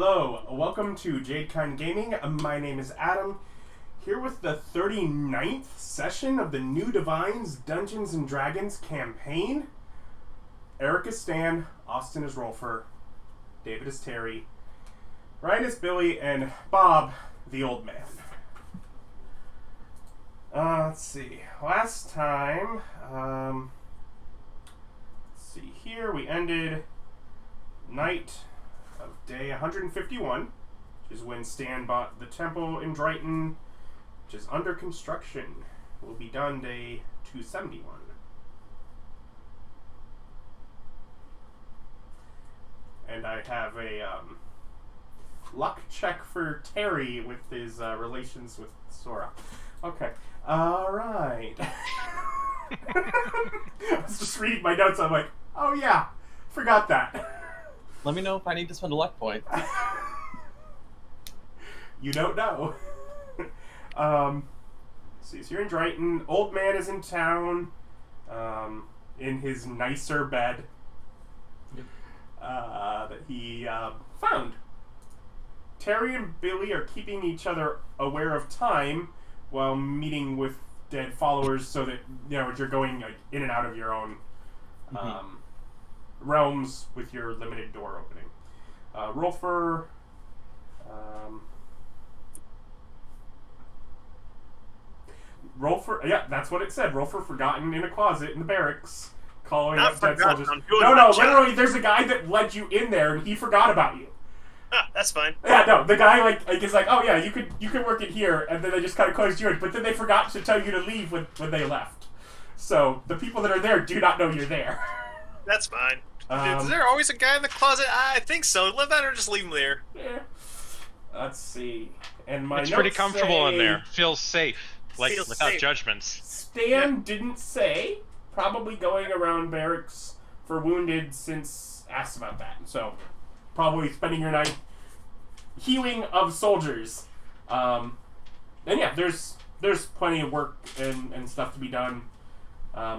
Hello, welcome to Jadekind Gaming. My name is Adam, here with the 39th session of the New Divines Dungeons & Dragons campaign. Eric is Stan, Austin is Rolfur, David is Terry, Ryan is Billy, and Bob, the old man. Let's see. Last time, let's see here, we ended night of day 151, which is when Stan bought the temple in Driton, which is under construction. Will be done day 271. And I have a luck check for Terry with his relations with Sora. Okay. Alright. I was just reading my notes, I'm like, oh yeah, forgot that. Let me know if I need to spend a luck point. You don't know. See, so you're in Driton. Old man is in town, in his nicer bed that he found. Terry and Billy are keeping each other aware of time while meeting with dead followers, so that you're going like in and out of your own realms with your limited door opening. Rolfur, yeah, that's what it said. Rolfur forgotten in a closet in the barracks, calling up dead soldiers. No, literally, there's a guy that led you in there, and he forgot about you. That's fine. Yeah, no, the guy like is like, oh yeah, you could work it here, and then they just kind of closed you in, but then they forgot to tell you to leave when they left. So the people that are there do not know you're there. That's fine. Is there always a guy in the closet? I think so. Let that or just leave him there. Yeah. Let's see. And my it's notes pretty comfortable say, in there. Feels safe. Like, Feels without safe. judgments. Stan didn't say. Probably going around barracks for wounded since asked about that. So, probably spending your night healing of soldiers. And yeah, there's plenty of work and stuff to be done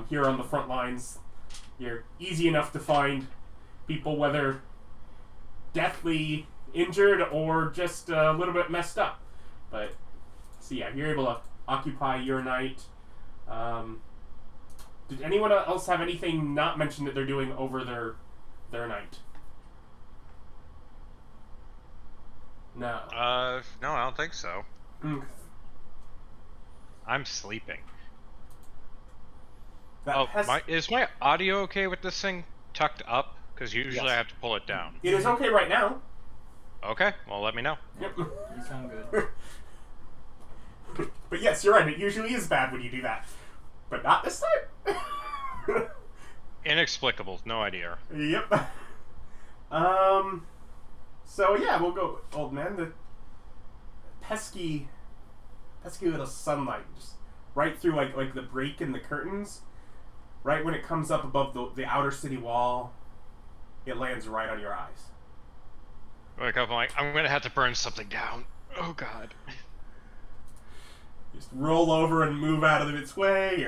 here on the front lines. You're easy enough to find people, whether deathly injured or just a little bit messed up. But, so yeah, you're able to occupy your night. Did anyone else have anything not mentioned that they're doing over their night? No. No, I don't think so. Okay. I'm sleeping. That is my audio okay with this thing tucked up? Because usually Yes. I have to pull it down. It is okay right now. Okay, well let me know. Yep. You sound good. But yes, you're right. It usually is bad when you do that. But not this time. Inexplicable, no idea. Yep. So yeah, we'll go, old man. The pesky little sunlight just right through like the break in the curtains. Right when it comes up above the outer city wall, it lands right on your eyes. Wake up, I'm like, I'm gonna have to burn something down. Oh god. Just roll over and move out of its way,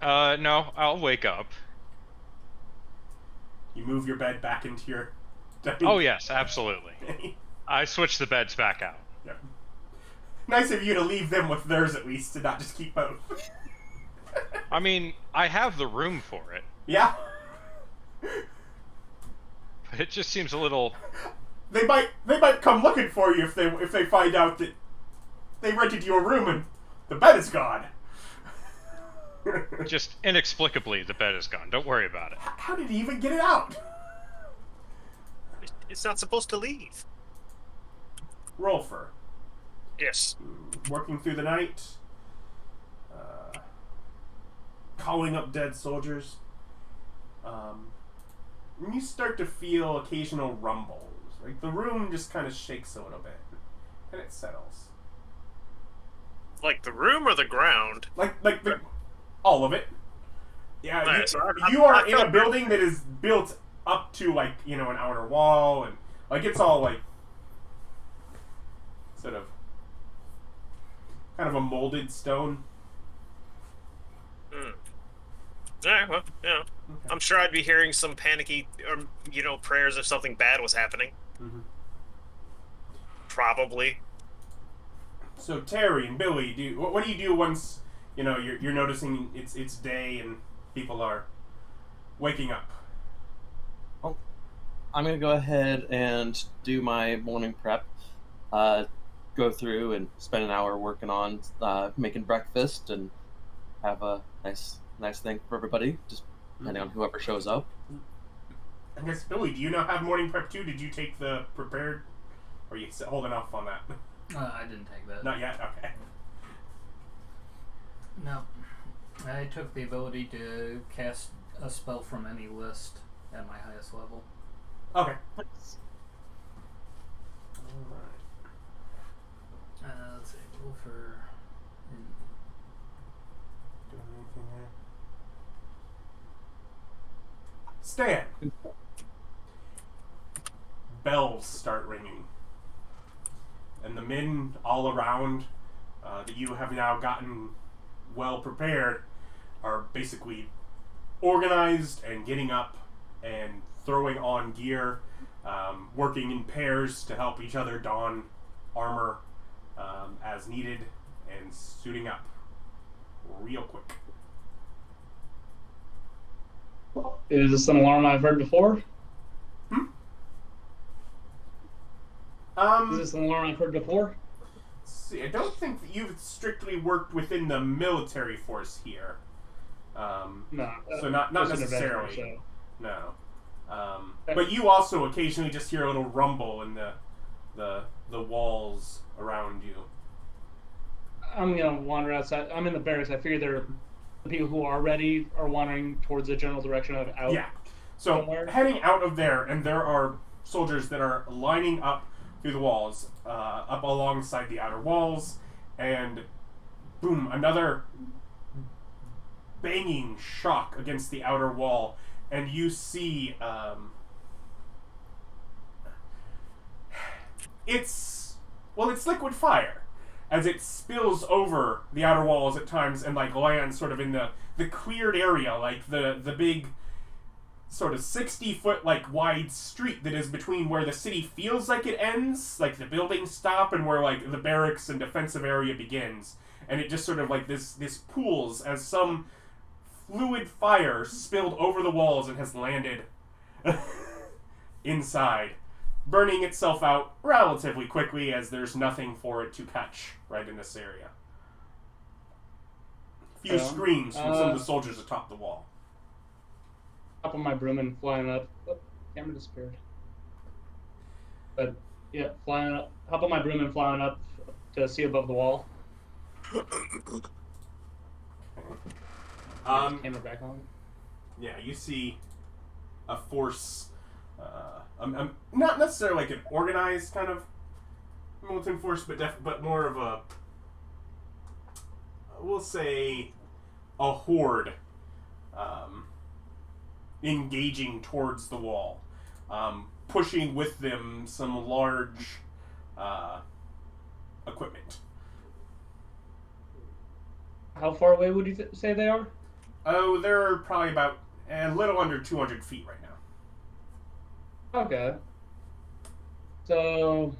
or No, I'll wake up. you move your bed back into your... Oh yes, absolutely. I switch the beds back out. Yeah. Nice of you to leave them with theirs at least, and not just keep both. I mean, I have the room for it. Yeah. But it just seems a little... They might come looking for you if they find out that they rented you a room and the bed is gone. Just inexplicably, the bed is gone. Don't worry about it. How did he even get it out? It's not supposed to leave. Rolfur. Yes. Working through the night. Calling up dead soldiers. And you start to feel occasional rumbles. Like the room just kind of shakes a little bit. And it settles. Like the room or the ground? Like all of it. Yeah, Nice. you are in a building that is built up to like, an outer wall, and like it's all like sort of kind of a molded stone. Alright, well, Okay. I'm sure I'd be hearing some panicky, prayers if something bad was happening. Mm-hmm. Probably. So Terry and Billy, what do you do once you're noticing it's day and people are waking up? Well, I'm gonna go ahead and do my morning prep. Go through and spend an hour working on making breakfast and have a nice thing for everybody, just depending on whoever shows up. I guess, Billy, do you now have morning prep too? Did you take the prepared, or are you holding off on that? I didn't take that. Not yet? Okay. No. I took the ability to cast a spell from any list at my highest level. Okay. Let's see. Rolfur. Doing anything there? Stan! Bells start ringing. And the men all around that you have now gotten well prepared are basically organized and getting up and throwing on gear, working in pairs to help each other don armor as needed, and suiting up real quick. Is this an alarm I've heard before? Is this an alarm I've heard before? See, I don't think that you've strictly worked within the military force here. No. So not necessarily. Adventure, so. No. But you also occasionally just hear a little rumble in the walls around you. I'm gonna wander outside. I'm in the barracks. I figure the people who are ready are wandering towards the general direction of out. Yeah. So somewhere. heading out of there, and there are soldiers that are lining up through the walls, up alongside the outer walls, and boom, another banging shock against the outer wall, and you see it's liquid fire as it spills over the outer walls at times and lands sort of in the cleared area, the big sort of 60-foot wide street that is between where the city feels like it ends, the buildings stop, and where the barracks and defensive area begins. And it just sort of this pools as some fluid fire spilled over the walls and has landed inside, burning itself out relatively quickly as there's nothing for it to catch right in this area. A few screams from some of the soldiers atop the wall. Hop on my broom and flying up. Oh, camera disappeared. But yeah, flying up. Hop on my broom and flying up to see above the wall. Camera back on. Yeah, you see a force, not necessarily an organized kind of militant force, but more of a, we'll say, a horde, engaging towards the wall, pushing with them some large equipment. How far away would you say they are? Oh, they're probably about a little under 200 feet right now. Okay. So,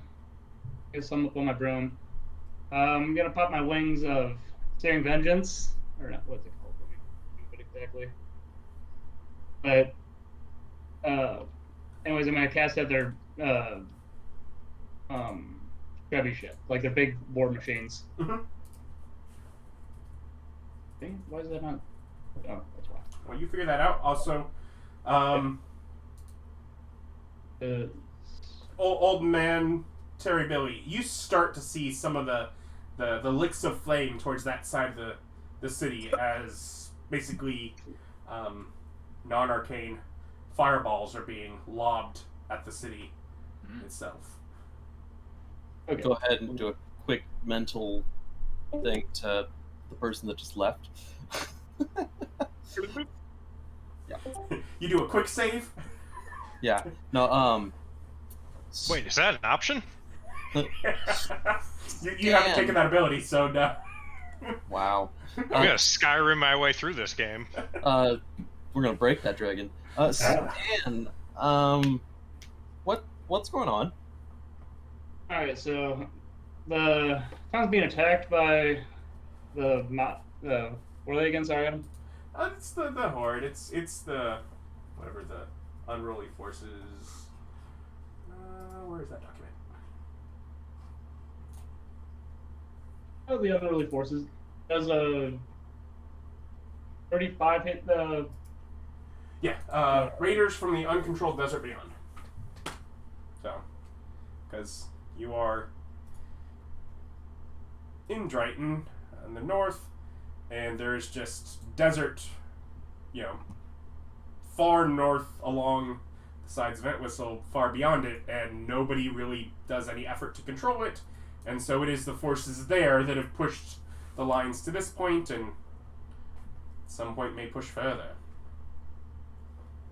I guess I'm up on my broom. I'm gonna pop my wings of Searing Vengeance, or not? What's it called? What exactly? But, anyways, I'm gonna cast at their Chevy ship, their big war machines. Mm-hmm. Dang, why is that not? Oh, that's why. Well, you figure that out. Also, old man Terry Billy, you start to see some of the licks of flame towards that side of the city as basically non-arcane fireballs are being lobbed at the city itself. Okay. Go ahead and do a quick mental thing to the person that just left. Yeah. You do a quick save? Yeah. No, Wait, is that an option? you haven't taken that ability, so no. Wow. I'm gonna Skyrim my way through this game. We're gonna break that dragon. Stan, what's going on? Alright, so the town's being attacked by what are they again? Sorry, Adam. It's the Horde. It's the whatever the unruly forces. Where is that document? Oh, the other early forces. Does a 35 hit the? Yeah, raiders from the uncontrolled desert beyond. So, because you are in Driton in the north, and there's just desert, far north along the sides of Entwistle, far beyond it, and nobody really does any effort to control it, and so it is the forces there that have pushed the lines to this point, and at some point may push further.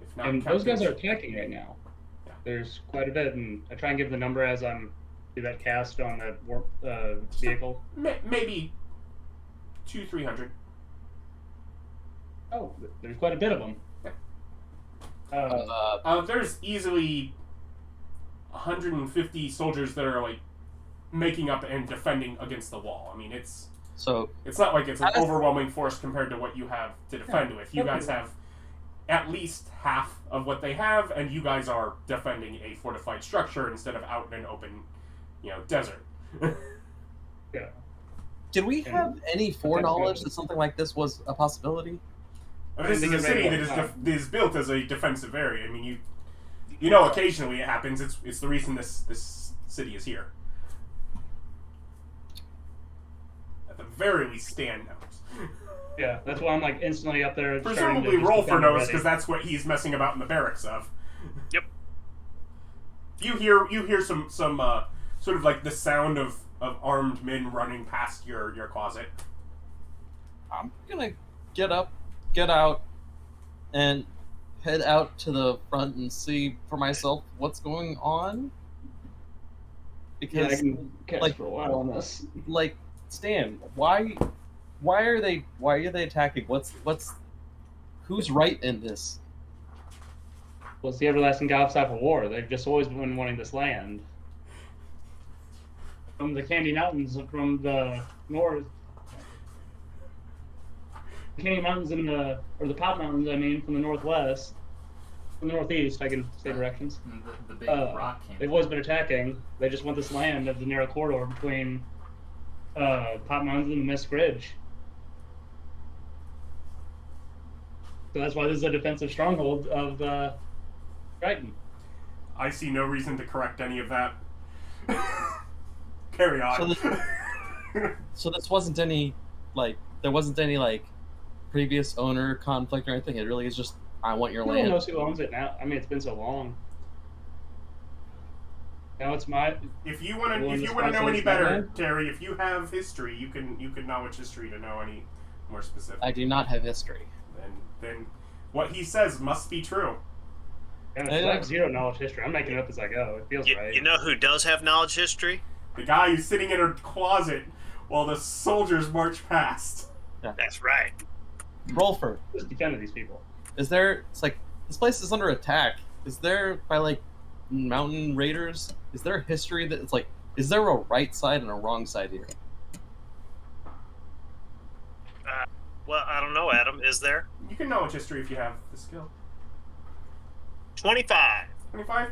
If not, And those guys are attacking right now. Yeah. There's quite a bit, and I try and give the number as I'm do that cast on that warp vehicle. Maybe 200-300. Oh, there's quite a bit of them. There's easily 150 soldiers that are like making up and defending against the wall. I mean, it's not like it's an overwhelming force compared to what you have to defend with. You guys have at least half of what they have, and you guys are defending a fortified structure instead of out in an open, desert. Yeah. Did we have any foreknowledge that something like this was a possibility? This is a city that is built as a defensive area. I mean, occasionally it happens. It's the reason this city is here. At the very least, Stan knows. Yeah, that's why I'm like instantly up there. Presumably Rolfur knows, because that's what he's messing about in the barracks of. Yep. You hear some sort of like the sound of armed men running past your closet. I'm gonna get out, and head out to the front and see for myself what's going on. Because I can catch for a while on this. Like, Stan, why are they attacking? Who's right in this? Well, it's the everlasting gods type of war. They've just always been wanting this land. From the Candy Mountains, from the north. Candy Mountains or the Pop Mountains, from the northwest. From the northeast, I can say directions. The big rock canyon. They've always been attacking. They just want this land of the narrow corridor between Pop Mountains and the Mist Ridge. So that's why this is a defensive stronghold of Driton. I see no reason to correct any of that. Carry on. So this wasn't any, there wasn't any, previous owner conflict or anything. It really is just, I want your land. No one knows who owns it now. It's been so long. Now it's my. If you want to know any better, Terry, if you have history, you can knowledge history to know any more specific. I do not have history. Then what he says must be true. And it's like zero knowledge history. I'm making it up as I go. It feels right. You know who does have knowledge history? The guy who's sitting in a closet while the soldiers march past. Yeah. That's right. Rolfur. Just defending these people. It's this place is under attack. Is there, by mountain raiders, is there a history that it's is there a right side and a wrong side here? Well, I don't know, Adam. Is there? You can knowledge history if you have the skill. 25. 25?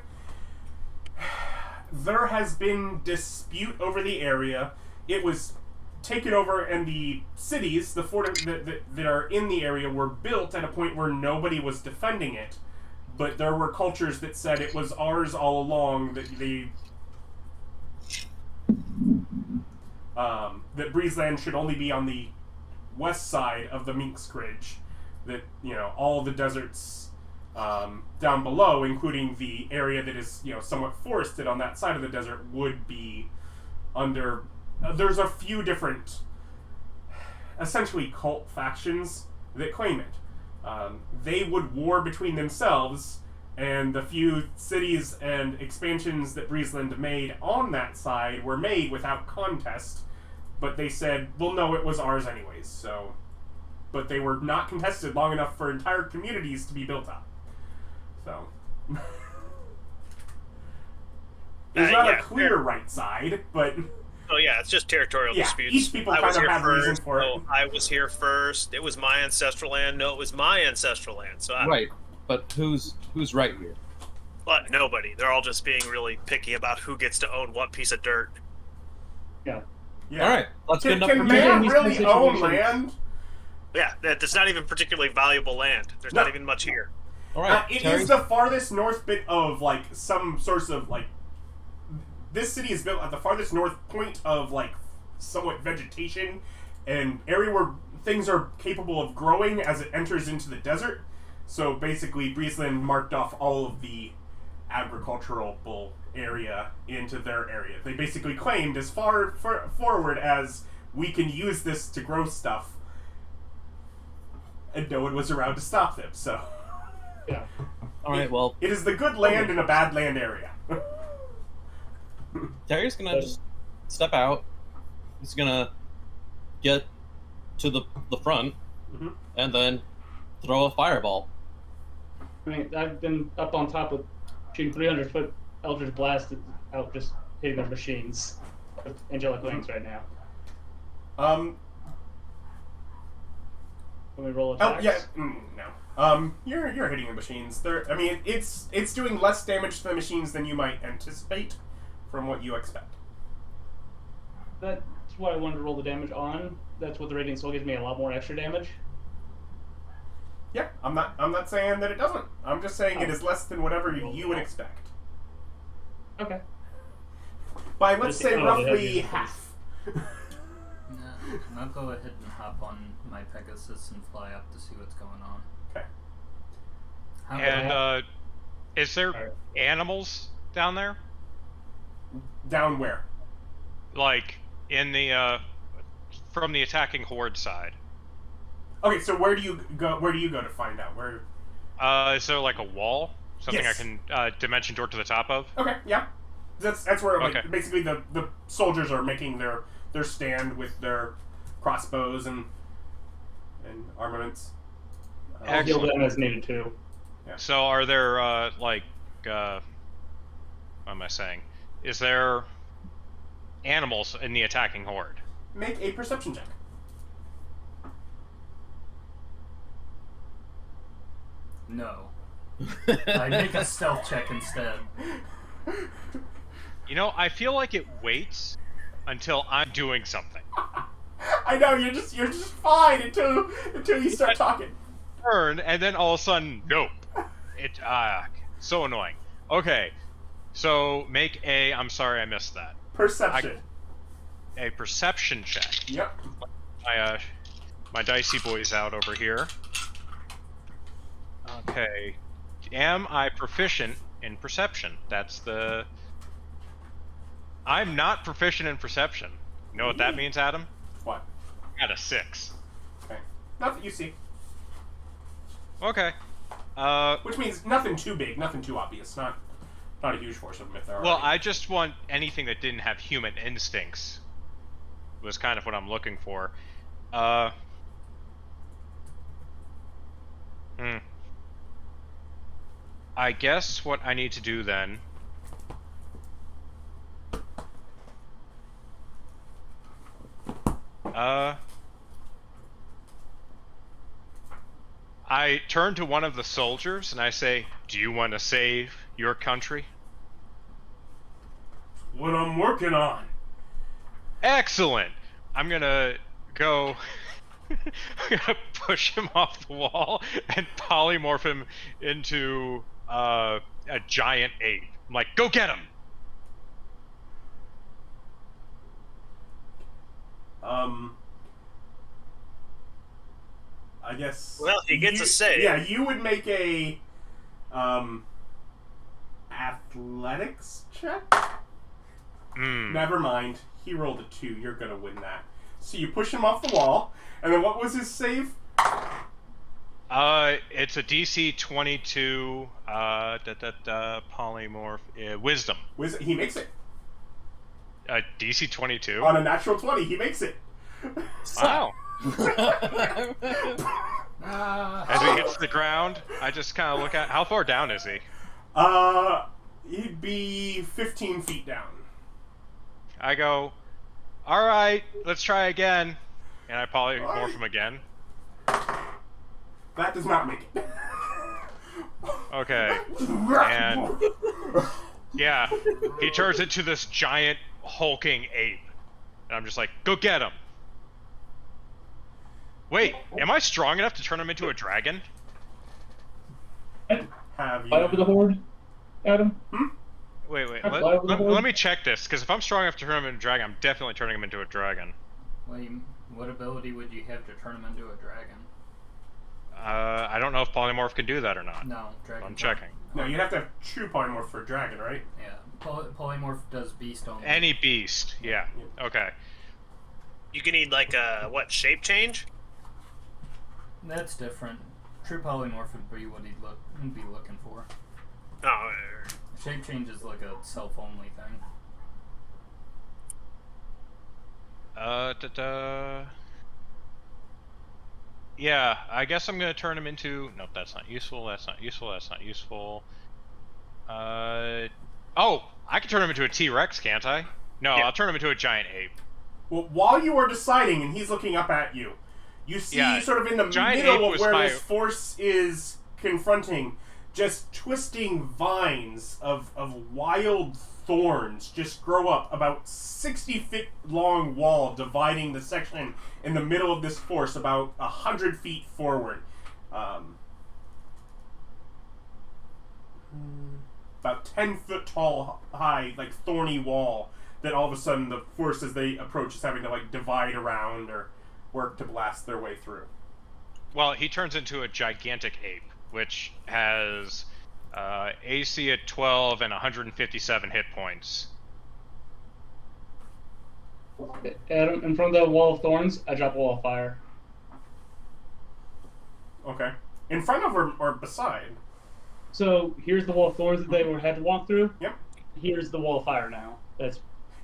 There has been dispute over the area. It was taken over, and the cities, the fort that are in the area, were built at a point where nobody was defending it. But there were cultures that said it was ours all along. That Breezeland should only be on the west side of the Minx Ridge. That all the deserts down below, including the area that is somewhat forested on that side of the desert, would be under. There's a few different, essentially cult factions that claim it. They would war between themselves, and the few cities and expansions that Breezeland made on that side were made without contest, but they said, well, no, it was ours anyways, so. But they were not contested long enough for entire communities to be built up. So. There's not yeah, a clear right side, but Oh yeah, it's just territorial disputes. each people I kind was of here have reason first. for it. No, I was here first. It was my ancestral land. No, it was my ancestral land. So Right, but who's right here? But nobody. They're all just being really picky about who gets to own what piece of dirt. Yeah. Yeah. All right, that's good Can, enough for man me. really own land? Yeah, that's not even particularly valuable land. There's not even much here. All right, It Terry. is the farthest north bit of like some sorts of like. This city is built at the farthest north point of like somewhat vegetation, and area where things are capable of growing as it enters into the desert. So basically, Breezeland marked off all of the agricultural area into their area. They basically claimed as far forward as we can use this to grow stuff, and no one was around to stop them. So, Yeah. All right, well, it is the good land in a bad land area. Terry's gonna just step out. He's gonna get to the front, and then throw a fireball. I mean, I've been up on top of shooting 300-foot Eldritch Blast out, just hitting their machines with angelic wings right now. Can we roll attacks? Oh yeah, no. You're hitting the machines. I mean, it's doing less damage to the machines than you might anticipate from what you expect. That's what I wanted to roll the damage on. That's what the Radiant Soul gives me, a lot more extra damage. Yeah, I'm not saying that it doesn't. I'm just saying it is less than whatever you would expect. Okay. By let's say Oh, roughly yeah. half. I'll go ahead and hop on my Pegasus and fly up to see what's going on. Okay. And is there Alright. animals down there? Down where? Like in the from the attacking horde side? Okay, so where do you go? Where do you go to find out where? Is there like a wall? Something Yes. I can dimension door to the top of? Okay, yeah. That's where like, Okay. basically the soldiers are making their stand with their crossbows and armaments. I'll heal Excellent. them as needed too. So are there what am I saying? Is there animals in the attacking horde? Make a perception check. No. I make a stealth check instead. You know, I feel like it waits until I'm doing something. I know you're just fine until you start talking. Turn, and then all of a sudden, nope. It so annoying. Okay, so make a. I'm sorry, I missed that. Perception. A perception check. Yep. My dicey boy's out over here. Okay, am I proficient in perception? That's the. I'm not proficient in perception. You know what that means, Adam? What? Got a 6. Okay. Not that you see. Okay. Which means nothing too big, nothing too obvious. Not a huge force of them if there are. Well, any. I just want anything that didn't have human instincts. Was kind of what I'm looking for. I guess what I need to do then. I turn to one of the soldiers and I say, "Do you want to save your country?" What I'm working on. Excellent. I'm gonna go. I'm gonna push him off the wall and polymorph him into a giant ape. I'm like, go get him. I guess. Well, he gets a save. Yeah, you would make a athletics check. Never mind. He rolled a 2. You're gonna win that. So you push him off the wall, and then what was his save? It's a DC 22 polymorph wisdom. He makes it. DC 22. On a natural 20, he makes it. Wow. Ah, As he hits the ground, I just kind of look at how far down is he? He'd be 15 feet down. I go, all right, let's try again. And I polymorph him again. That does not make it. Okay. And yeah, he turns into this giant hulking ape. And I'm just like, go get him. Wait, am I strong enough to turn him into a dragon? Have you? Fly over the horde, Adam. Wait, Fly over the horde. let me check this, because if I'm strong enough to turn him into a dragon, I'm definitely turning him into a dragon. What ability would you have to turn him into a dragon? I don't know if polymorph can do that or not. No, dragon. I'm checking. No, you'd have to have true polymorph for a dragon, right? Yeah, polymorph does beast only. Any beast, yeah. Okay. You can need like a shape change? That's different. True polymorph would be what he'd be looking for. Oh, Shape change is like a self-only thing. Yeah, I guess I'm gonna turn him into... Nope, that's not useful, that's not useful, that's not useful. Oh! I can turn him into a T-Rex, can't I? No, Yeah. I'll turn him into a giant ape. Well, while you are deciding, and he's looking up at you, you see sort of in the giant ape middle of was where my- this force is confronting, just twisting vines of wild thorns just grow up about 60-foot long wall dividing the section in the middle of this force about 100 feet forward. About 10 foot tall high, like thorny wall that all of a sudden the force as they approach is having to like divide around or work to blast their way through. Well, he turns into a gigantic ape, which has AC at 12 and 157 hit points. Adam, in front of the wall of thorns, I drop a wall of fire. Okay. In front of or beside? So here's the wall of thorns that they had to walk through. Yep. Here's the wall of fire now.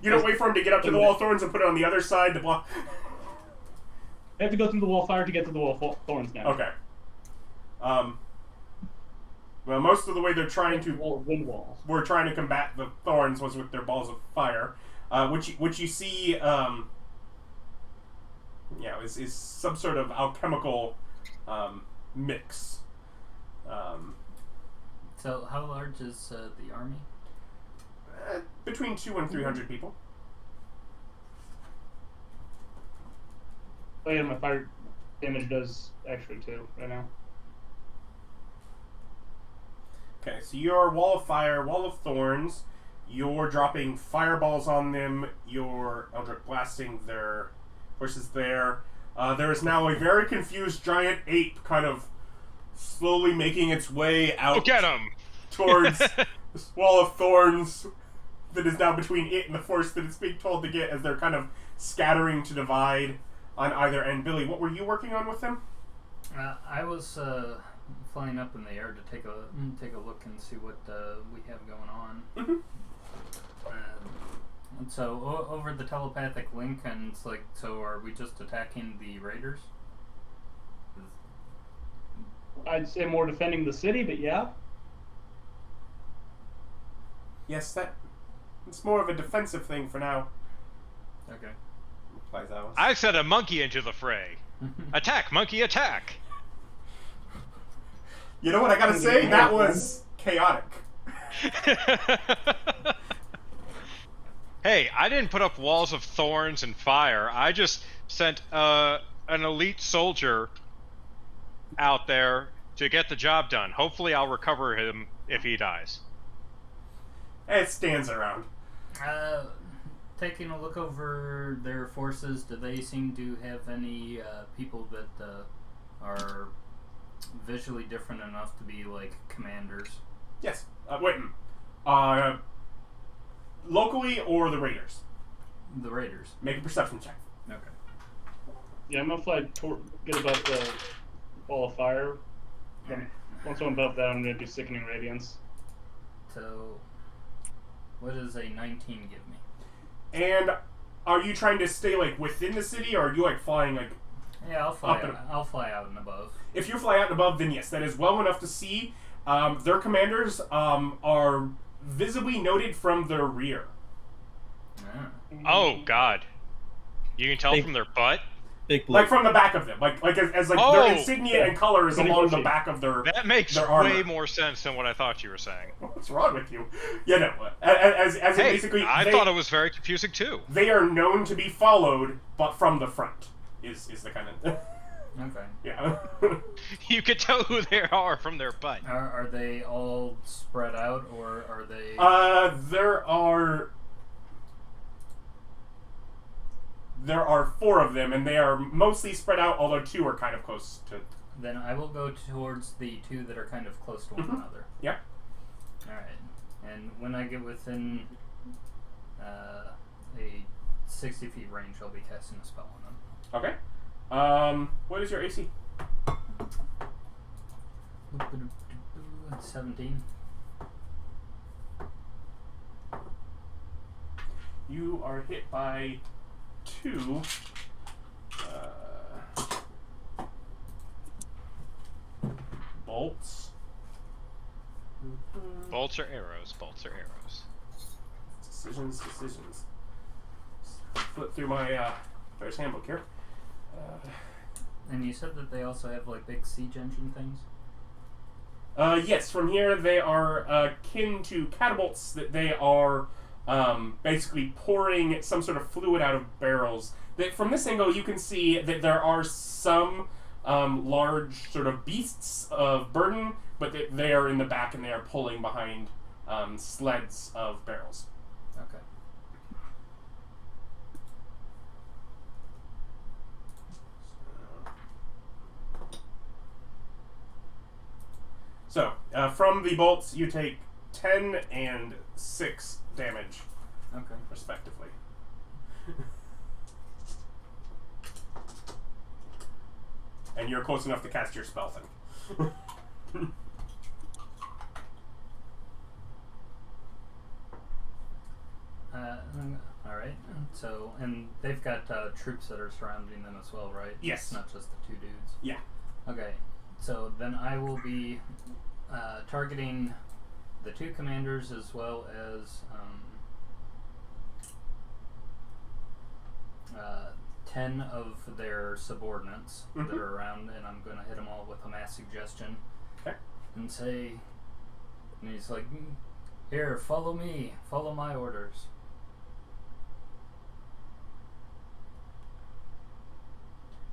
You don't wait for him to get up to the wall of thorns and put it on the other side to block. They have to go through the wall of fire to get to the wall of thorns now. Okay. Well, most of the way they're trying to wind walls. we're trying to combat the thorns was with their balls of fire, which you see, is some sort of alchemical mix. So how large is the army? Between 200 and 300 people. Oh yeah, my fire damage does extra too right now. Okay, so your wall of fire, wall of thorns, you're dropping fireballs on them, you're Eldritch blasting their horses there. There is now a very confused giant ape kind of slowly making its way out Go get him! towards this wall of thorns that is now between it and the force that it's being told to get as they're kind of scattering to divide on either end. Billy, what were you working on with them? I was flying up in the air to take a look and see what we have going on. Mm-hmm. And so over the telepathic link, and it's like, so are we just attacking the raiders? I'd say more defending the city, but yeah. Yes, it's more of a defensive thing for now. Okay. Replies Alice. I sent a monkey into the fray. Attack, monkey, attack! You know what I gotta say? That was chaotic. Hey, I didn't put up walls of thorns and fire. I just sent an elite soldier out there to get the job done. Hopefully I'll recover him if he dies. It stands around. Taking a look over their forces, do they seem to have any people that are visually different enough to be like commanders? Yes. Wait. Locally or the raiders? The raiders. Make a perception check. Okay. Yeah, I'm gonna fly get above the ball of fire. Then once I'm above that, I'm gonna do sickening radiance. So, what does a 19 give me? And are you trying to stay like within the city, or are you like flying like? Yeah, I'll fly. Up and- I'll fly out and above. If you fly out and above, then yes, that is well enough to see. Their commanders are visibly noted from their rear. Ah. Oh God! You can tell Big- from their butt. Big blue. Like from the back of them. Like as their Oh! insignia and color is along the back of their... That makes Their armor. way more sense than what I thought you were saying. What's wrong with you? Yeah, no. As in Hey, basically... I thought it was very confusing too. They are known to be followed, but from the front. Is the kind of... Okay. yeah. You could tell who they are from their butt. Are they all spread out, or are they? There are 4 of them, and they are mostly spread out, although 2 are kind of close to... Then I will go towards the 2 that are kind of close to one another. Yeah. Alright. And when I get within a 60 feet range, I'll be casting a spell on them. Okay. What is your AC? 17. You are hit by 2... bolts. Bolts or arrows? Bolts or arrows? Decisions. Flip through my player's handbook here. And you said that they also have like big siege engine things? Yes, from here they are akin to catapults that they are basically pouring some sort of fluid out of barrels. From this angle, you can see that there are some large sort of beasts of burden, but they are in the back and they are pulling behind sleds of barrels. Okay. So, from the bolts, you take 10 and 6 damage, Okay. respectively. And you're close enough to cast your spell thing. Alright. So, and they've got troops that are surrounding them as well, right? Yes. It's not just the 2 dudes. Yeah. Okay. So then I will be targeting the 2 commanders as well as 10 of their subordinates that are around, and I'm going to hit them all with a mass suggestion. Okay. And say, and he's like, here, follow me, follow my orders.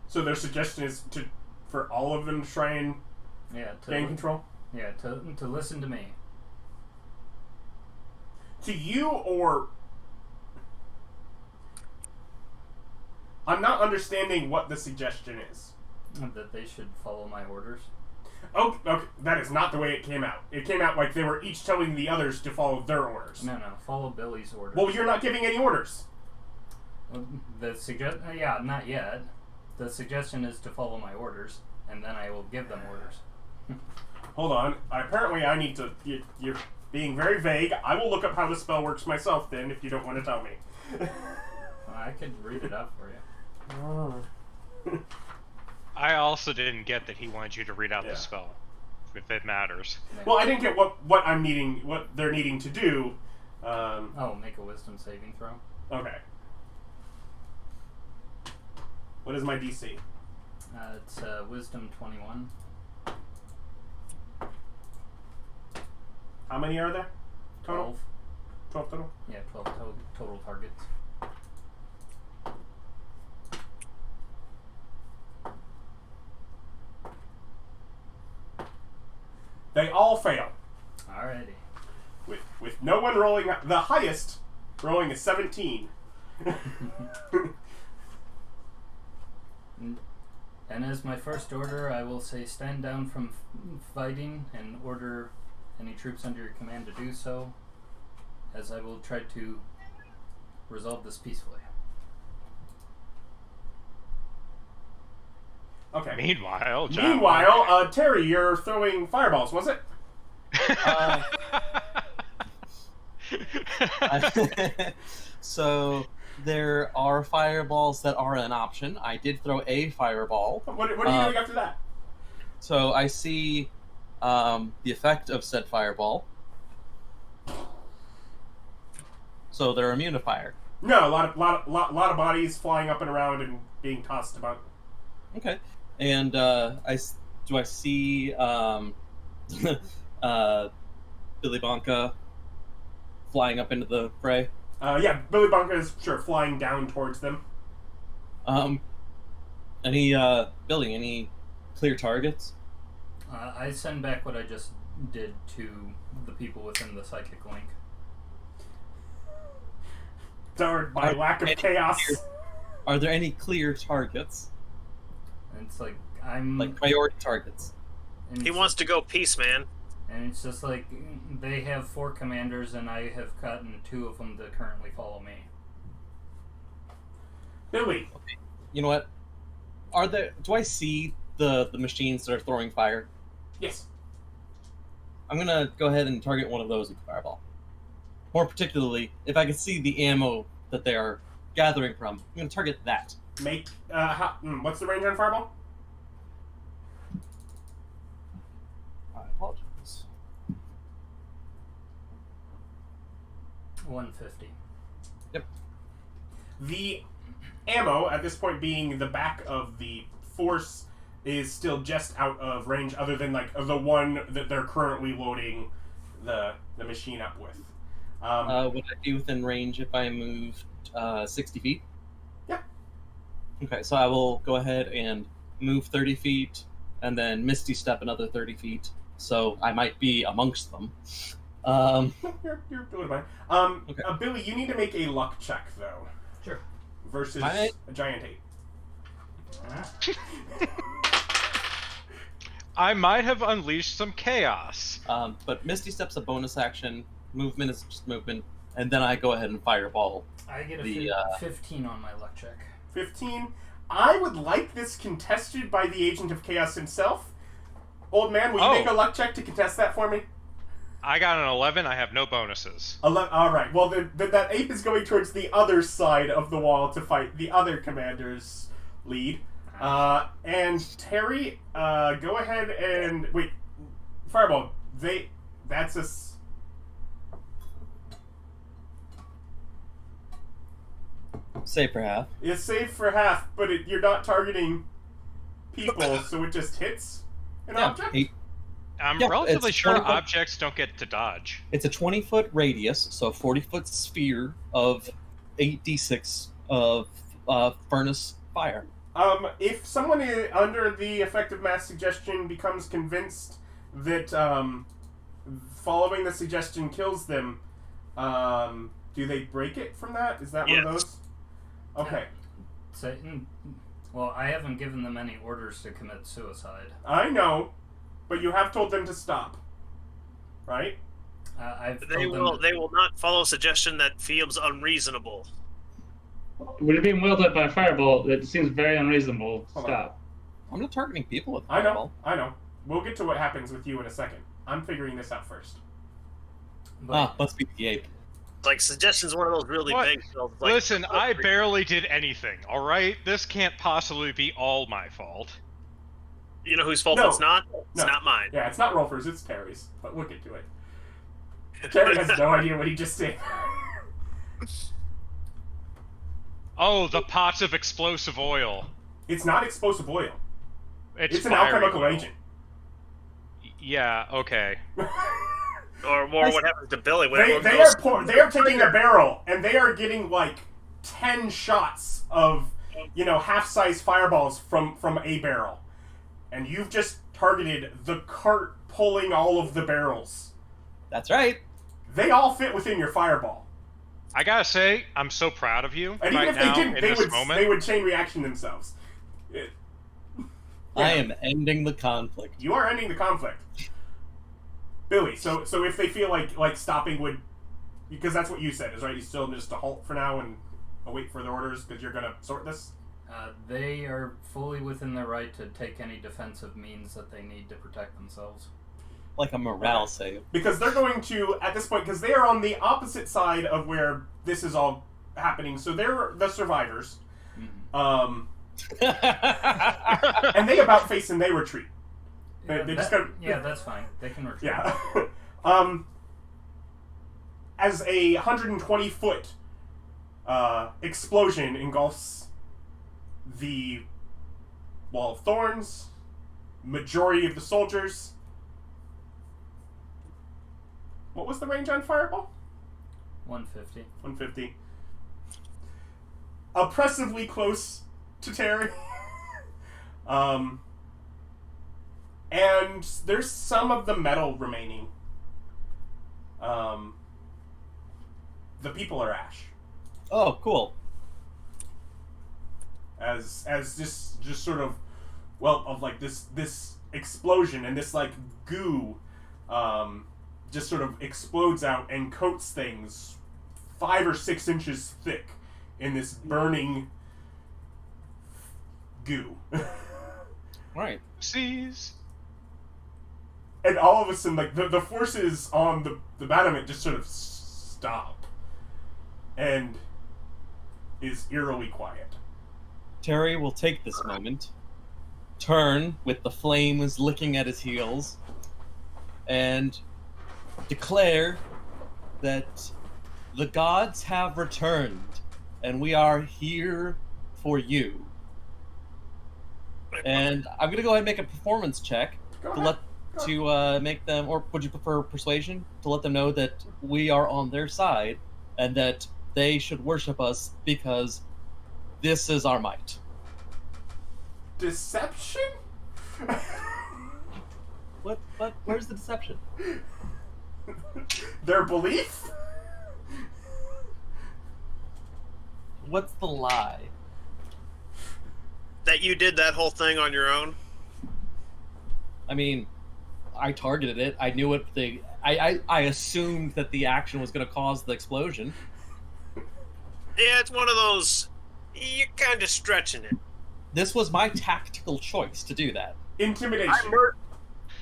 So their suggestion is for all of them to try and gain control? Yeah, to listen to me. To you, or... I'm not understanding what the suggestion is. That they should follow my orders. Oh, okay. That is not the way it came out. It came out like they were each telling the others to follow their orders. No, follow Billy's orders. Well, you're not giving any orders. Yeah, not yet. The suggestion is to follow my orders, and then I will give them orders. Hold on. Apparently, I need to... You're being very vague. I will look up how the spell works myself, then, if you don't want to tell me. I could read it up for you. I also didn't get that he wanted you to read out the spell, if it matters. Well, I didn't get what I'm needing, what they're needing to do. Make a wisdom saving throw. Okay. What is my DC? It's wisdom 21. How many are there? Total? 12. 12 total? Yeah, 12 total targets. They all fail. Alrighty. With no one rolling... The highest rolling is 17. And as my first order, I will say stand down from fighting and order any troops under your command to do so, as I will try to resolve this peacefully. Okay. Meanwhile, Terry, you're throwing fireballs, was it? So there are fireballs that are an option. I did throw a fireball. What are you doing after that? So I see the effect of said fireball. so they're immune to fire. No, a lot of bodies flying up and around and being tossed about. Okay, and do I see Billy Bonka flying up into the fray? Yeah, Billy Bonka is flying down towards them. Billy, any clear targets? I send back what I just did to the people within the psychic link. Darn my lack of chaos. Are there any clear targets? And it's like, I'm... Like priority targets? He wants to go peace, man. And it's just like, they have 4 commanders, and I have gotten 2 of them to currently follow me. Billy. Okay. You know what? Do I see the machines that are throwing fire? Yes. I'm gonna go ahead and target one of those with fireball. More particularly, if I can see the ammo that they are gathering from, I'm gonna target that. Make what's the range on fireball? I apologize. 150. Yep. The ammo at this point being the back of the force is still just out of range, other than like the one that they're currently loading the machine up with. Would I be within range if I moved 60 feet? Yeah. Okay, so I will go ahead and move 30 feet, and then Misty Step another 30 feet, so I might be amongst them. You're doing fine. Okay. Billy, you need to make a luck check, though. Sure. Versus I- a giant 8. I might have unleashed some chaos. But Misty Step's a bonus action, movement is just movement, and then I go ahead and fireball. I get The, 15 on my luck check. 15. I would like this contested by the Agent of Chaos himself. Old man, will you make a luck check to contest that for me? I got an 11. I have no bonuses. Alright, well, then that ape is going towards the other side of the wall to fight the other commander's lead. And Terry, go ahead and... Wait, Fireball, that's a... Save for half. It's safe for half, but you're not targeting people, so it just hits an object? I'm Yeah, relatively it's sure 20 foot. objects don't get to dodge. It's a 20-foot radius, so a 40-foot sphere of 8d6 of furnace fire. If someone under the effect of mass suggestion becomes convinced that following the suggestion kills them, do they break it from that? Is that one of those? Okay. So, well, I haven't given them any orders to commit suicide. I know, but you have told them to stop, right? They will not follow a suggestion that feels unreasonable. When you're being wielded by a fireball, it seems very unreasonable. Stop. I'm not targeting people with I fireball. know. We'll get to what happens with you in a second. I'm figuring this out first. Must be the ape. Like, suggestion's one of those really What? big... So, like, Listen, I barely did anything, alright? This can't possibly be all my fault. You know whose fault No. it's not? It's No. not mine. Yeah, it's not Rolfur's, it's Terry's. But we'll get to it. Terry has no idea what he just said. Oh, the pots of explosive oil. It's not explosive oil. It's an fiery alchemical oil. agent. Yeah, okay. Or more what happens to Billy when They everyone goes... are taking a barrel and they are getting like 10 shots of half-size fireballs from a barrel, and you've just targeted the cart pulling all of the barrels. That's right. They all fit within your fireball. I gotta say, I'm so proud of you And right even if now they didn't, in they this would moment. chain reaction themselves. I am ending the conflict. You are ending the conflict, Billy. So if they feel like stopping would, because that's what you said, is right? You still just a halt for now and await further orders because you're gonna sort this. They are fully within their right to take any defensive means that they need to protect themselves. Like a morale save. Because they're going to, at this point, because they are on the opposite side of where this is all happening, so they're the survivors. Mm-hmm. And they about face and they retreat. They just gotta, yeah, that's fine. They can retreat. yeah. as a 120-foot explosion engulfs the wall of thorns, majority of the soldiers. What was the range on Fireball? 150. 150. Oppressively close to Terry. And there's some of the metal remaining. The people are ash. Oh, cool. As just sort of, well, of like this explosion and this like goo just sort of explodes out and coats things 5 or 6 inches thick in this burning goo. Right. Seize. And all of a sudden, like, the forces on the battlement just sort of stop. And is eerily quiet. Terry will take this moment, turn with the flames licking at his heels, and declare that the gods have returned, and we are here for you. And I'm gonna go ahead and make a performance check to make them, or would you prefer persuasion, to let them know that we are on their side and that they should worship us because this is our might. Deception? What? Where's the deception? Their belief? What's the lie? That you did that whole thing on your own? I mean, I targeted it. I knew I assumed that the action was going to cause the explosion. Yeah, it's one of those... You're kind of stretching it. This was my tactical choice to do that. Intimidation.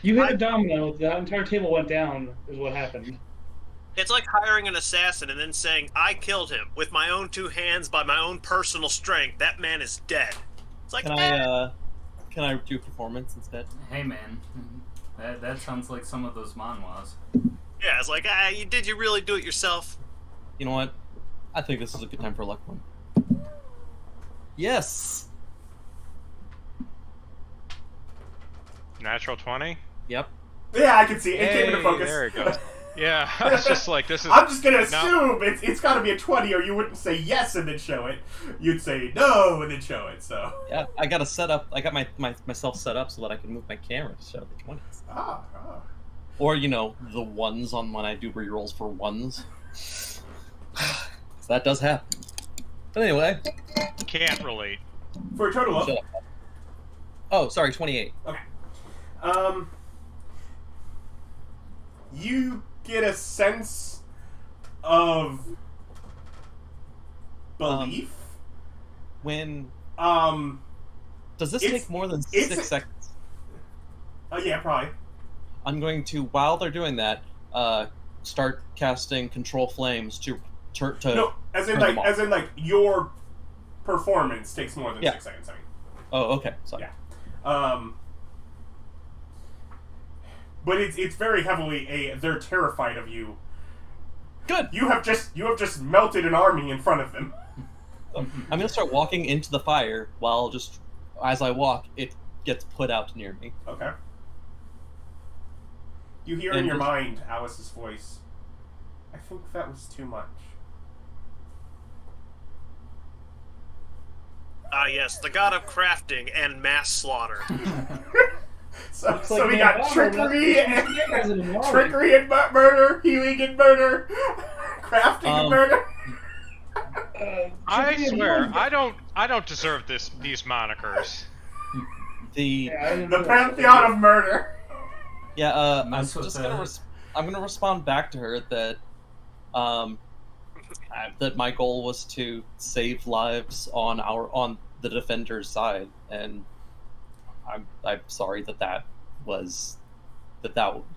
You hit a domino, the entire table went down, is what happened. It's like hiring an assassin and then saying, I killed him with my own 2 hands by my own personal strength. That man is dead. It's like, Can I do performance instead? Hey man, that sounds like some of those manhwas. Yeah, it's like, did you really do it yourself? You know what? I think this is a good time for a luck one. Yes! Natural 20? Yep. Yeah, I can see it. It came into Hey, focus. there it goes. Yeah, I was just like, this is... I'm just gonna assume it's gotta be a 20, or you wouldn't say yes and then show it. You'd say no and then show it, so... Yeah, I got to set up, I got myself set up so that I can move my camera to show the 20s. Ah. Or, you know, the ones on when I do rerolls for ones. So that does happen. But anyway. Can't relate. For a total of... Shut up. Oh, sorry, 28. Okay. You get a sense of belief. When... Does this it's- take more than it's 6 seconds? Yeah, probably. I'm going to, while they're doing that, start casting Control Flames to No, as in turn them off. like your performance takes more than Yeah. 6 seconds. I mean. Oh, okay. Sorry. Yeah. But it's very heavily they're terrified of you. Good. You have just melted an army in front of them. I'm gonna start walking into the fire while just as I walk, it gets put out near me. Okay. You hear in And your just- mind Alice's voice. I think that was too much. Ah, yes, the god of crafting and mass slaughter. So Looks we like got Van trickery Allen, and trickery and murder, healing and murder, crafting and murder. I swear, I don't deserve these monikers. The Pantheon of murder. yeah, I'm Mess with just that. gonna I'm gonna respond back to her that that my goal was to save lives on the defender's side, and I'm sorry that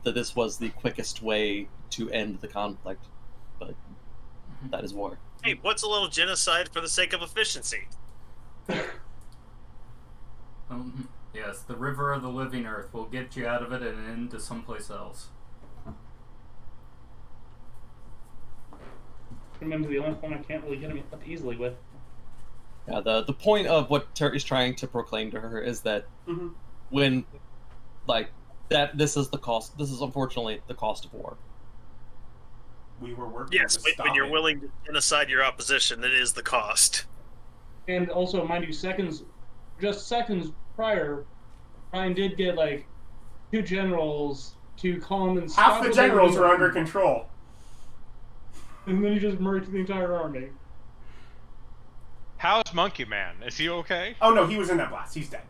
this was the quickest way to end the conflict, but that is war. Hey, what's a little genocide for the sake of efficiency? Yes, the river of the living earth will get you out of it and into someplace else. Remember, the only one I can't really get him up easily with. Yeah, the point of what Terry's trying to proclaim to her is that when, like, that this is the cost. This is unfortunately the cost of war. We were working. Yes, to stop when you're it. willing to set aside your opposition, that is the cost. And also, mind you, just seconds prior, Ryan did get like 2 generals to calm and stop. Half the generals are under control. And then he just murked the entire army. How's Monkey Man? Is he okay? Oh no, he was in that blast. He's dead.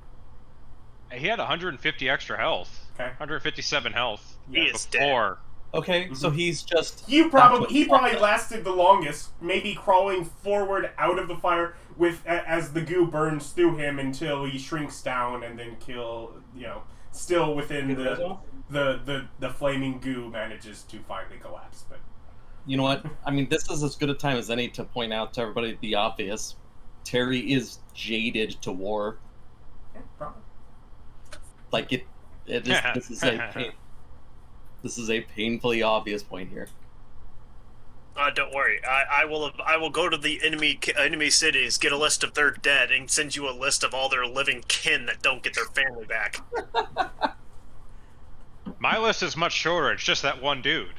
He had 150 extra health. Okay. 157 health. He is dead. Before. Okay, so he's just He probably lasted the longest, maybe crawling forward out of the fire with as the goo burns through him until he shrinks down and then still within the flaming goo manages to finally collapse. But You know what? I mean, this is as good a time as any to point out to everybody the obvious. Terry is jaded to war. yeah, probably. Like it is. This is a painfully obvious point here. Don't worry. I will go to the enemy cities, get a list of their dead, and send you a list of all their living kin that don't get their family back. My list is much shorter. It's just that one dude.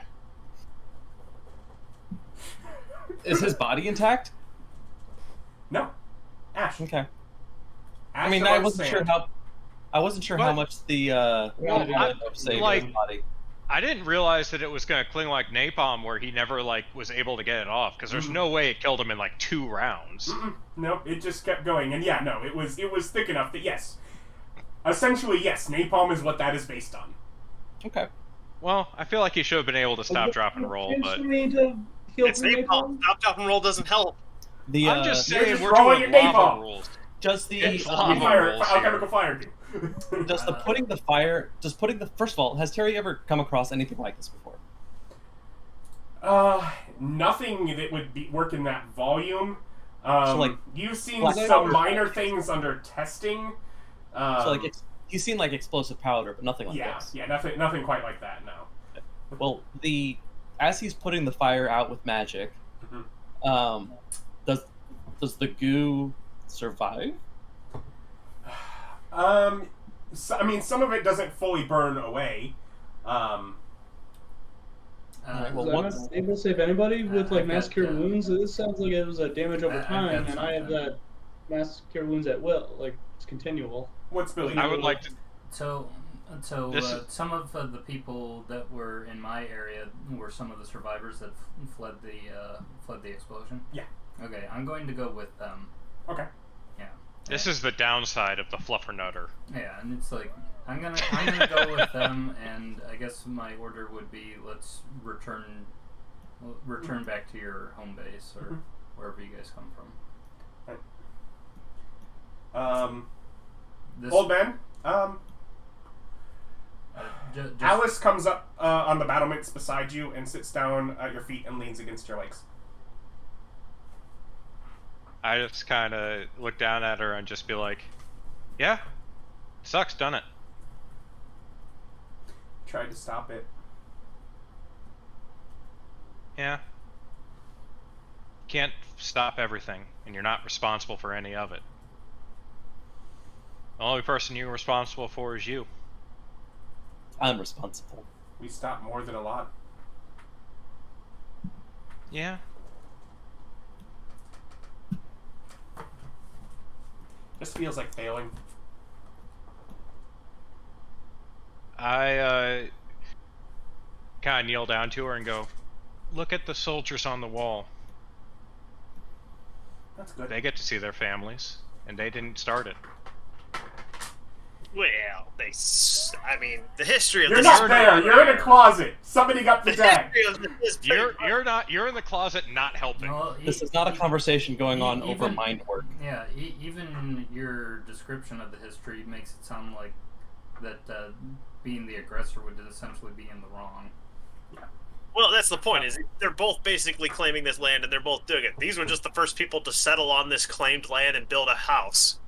Is his body intact? No, Ash. Okay. Ash I mean, above I wasn't sand. sure how much the saved like- his body. I didn't realize that it was going to cling like napalm, where he never was able to get it off, because there's no way it killed him in 2 rounds. No, it just kept going, and it was thick enough that yes, essentially yes, napalm is what that is based on. Okay. Well, I feel like he should have been able to stop, drop, and roll, but It's napalm. Stop, drop, and roll doesn't help. I'm just saying just we're rolling doing your lava napalm. rules. Does the It's Alchemical fire do? does the putting the fire first of all, has Terry ever come across anything like this before? Nothing that would work in that volume. You've seen like some minor things under testing. He's seen explosive powder, but nothing like this. Yeah, nothing quite like that. No. Well, as he's putting the fire out with magic, does the goo survive? I mean, some of it doesn't fully burn away. Well, I'm not able to save anybody with mass cure wounds. This sounds like it was a damage over time, and I have that mass cure wounds at will, it's continual. What's Billy? I would like to. So some of the people that were in my area were some of the survivors that fled the explosion. Yeah. Okay, I'm going to go with them. Okay. Yeah. This is the downside of the fluffernutter. Yeah, and it's I'm gonna go with them, and I guess my order would be let's return back to your home base or wherever you guys come from. Old man. Just, Alice comes up on the battlements beside you and sits down at your feet and leans against your legs. I just kind of look down at her and just be like, yeah, sucks, done it. Tried to stop it. Yeah. Can't stop everything, and you're not responsible for any of it. The only person you're responsible for is you. I'm responsible. We stopped more than a lot. Yeah. This feels like failing. I kind of kneel down to her and go, look at the soldiers on the wall. That's good. They get to see their families, and they didn't start it. Well, the history of You're this not is there. You're in a closet. Somebody got the the deck. history of this is You're in the closet not helping. well, This is not a conversation going on over even- mind work. Yeah, even your description of the history makes it sound like that being the aggressor would essentially be in the wrong. Well, that's the point. Is they're both basically claiming this land, and they're both doing it. These were just the first people to settle on this claimed land and build a house.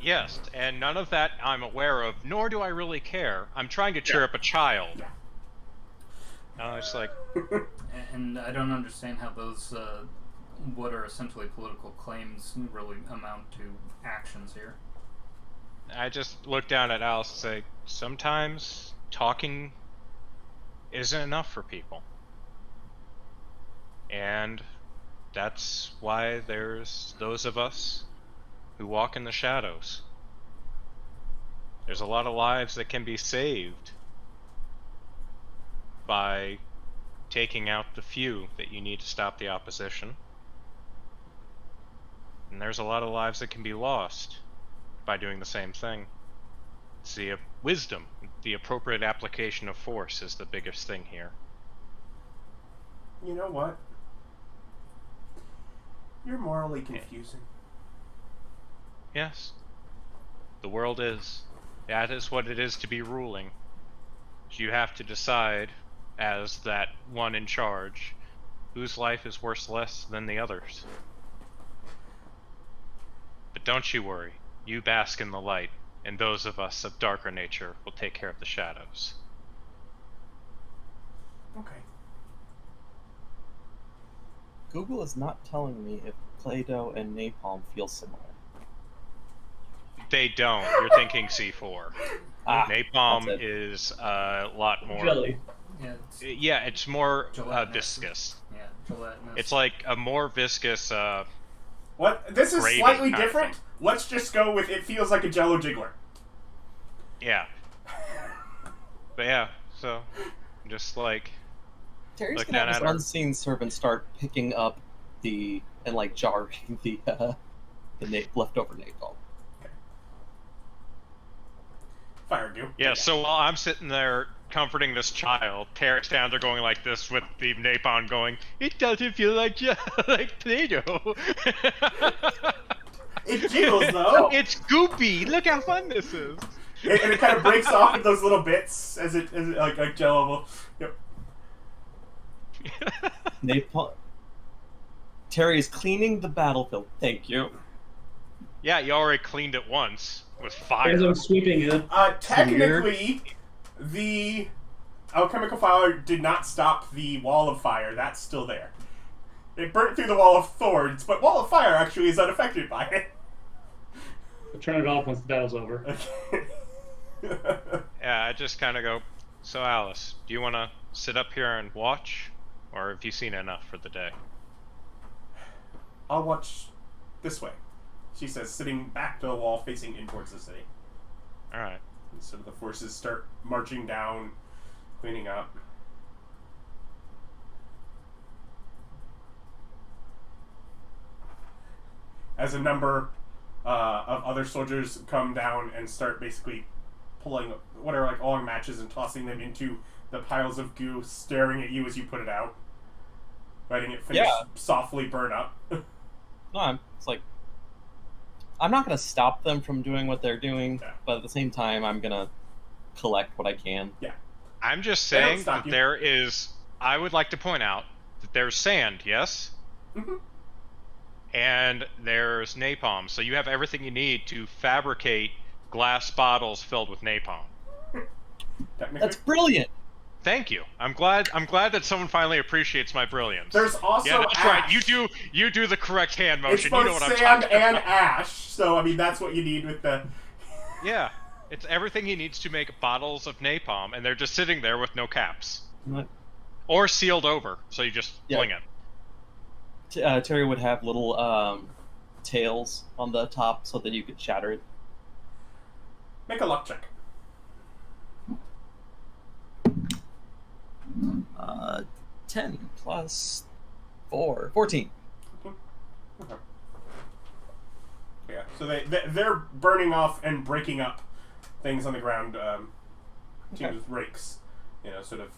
Yes, and none of that I'm aware of, nor do I really care. I'm trying to cheer up a child. Yeah. It's like, And I don't understand how those what are essentially political claims really amount to actions here. I just look down at Alice and say, sometimes talking isn't enough for people. And that's why there's those of us who walk in the shadows. There's a lot of lives that can be saved by taking out the few that you need to stop the opposition. And there's a lot of lives that can be lost by doing the same thing. It's the wisdom, the appropriate application of force is the biggest thing here. You know what? You're morally confusing. Yes. The world is. That is what it is to be ruling. You have to decide, as that one in charge, whose life is worth less than the others. But don't you worry. You bask in the light, and those of us of darker nature will take care of the shadows. Okay. Google is not telling me if Play-Doh and napalm feel similar. They don't. You're thinking C4. Napalm is a lot more... Jelly. Yeah, it's more gelatinous. viscous. Yeah, gelatinous. It's like a more viscous... What? This is gravy slightly kind of different. thing. Let's just go with it feels like a Jello jiggler. Yeah. But yeah, so just like Terry's look gonna down have at his her. unseen servant start picking up and like jarring the leftover napalm. Fire goo. Yeah, so while I'm sitting there comforting this child, Terry's down there going like this with the napalm going, it doesn't feel like like Play-Doh. It jiggles though. It's goopy. Look how fun this is. And it kind of breaks off in those little bits as it like Jello will. Yep. Napalm. Terry is cleaning the battlefield. Thank you. Yeah, you already cleaned it once with fire. As I'm sweeping it. Technically, the alchemical fire did not stop the wall of fire. That's still there. It burnt through the wall of thorns, but wall of fire actually is unaffected by it. I'll turn it off once the battle's over. Yeah, I just kind of go, so Alice, do you want to sit up here and watch? Or have you seen enough for the day? I'll watch this way, she says, sitting back to the wall facing in towards the city. Alright. And so the forces start marching down, cleaning up. As a number of other soldiers come down and start basically pulling whatever, like long matches and tossing them into the piles of goo, staring at you as you put it out, letting it finish softly burn up. No, it's like I'm not gonna stop them from doing what they're doing, but at the same time, I'm gonna collect what I can. Yeah. I'm just They don't saying stop that you. there is... I would like to point out that there's sand, yes? Mm-hmm. And there's napalm, so you have everything you need to fabricate glass bottles filled with napalm. Technically. That's brilliant. Thank you. I'm glad that someone finally appreciates my brilliance. There's also yeah, that's ash. right. You do the correct hand It's motion. both You know what I'm sand talking and about. ash, so I mean that's what you need with the... Yeah. It's everything he needs to make bottles of napalm, and they're just sitting there with no caps. What? Or sealed over, so you just fling it. Terry would have little tails on the top so that you could shatter it. Make a luck check. 10 plus 4. 14. Okay. Yeah, so they're burning off and breaking up things on the ground. Teams with rakes, sort of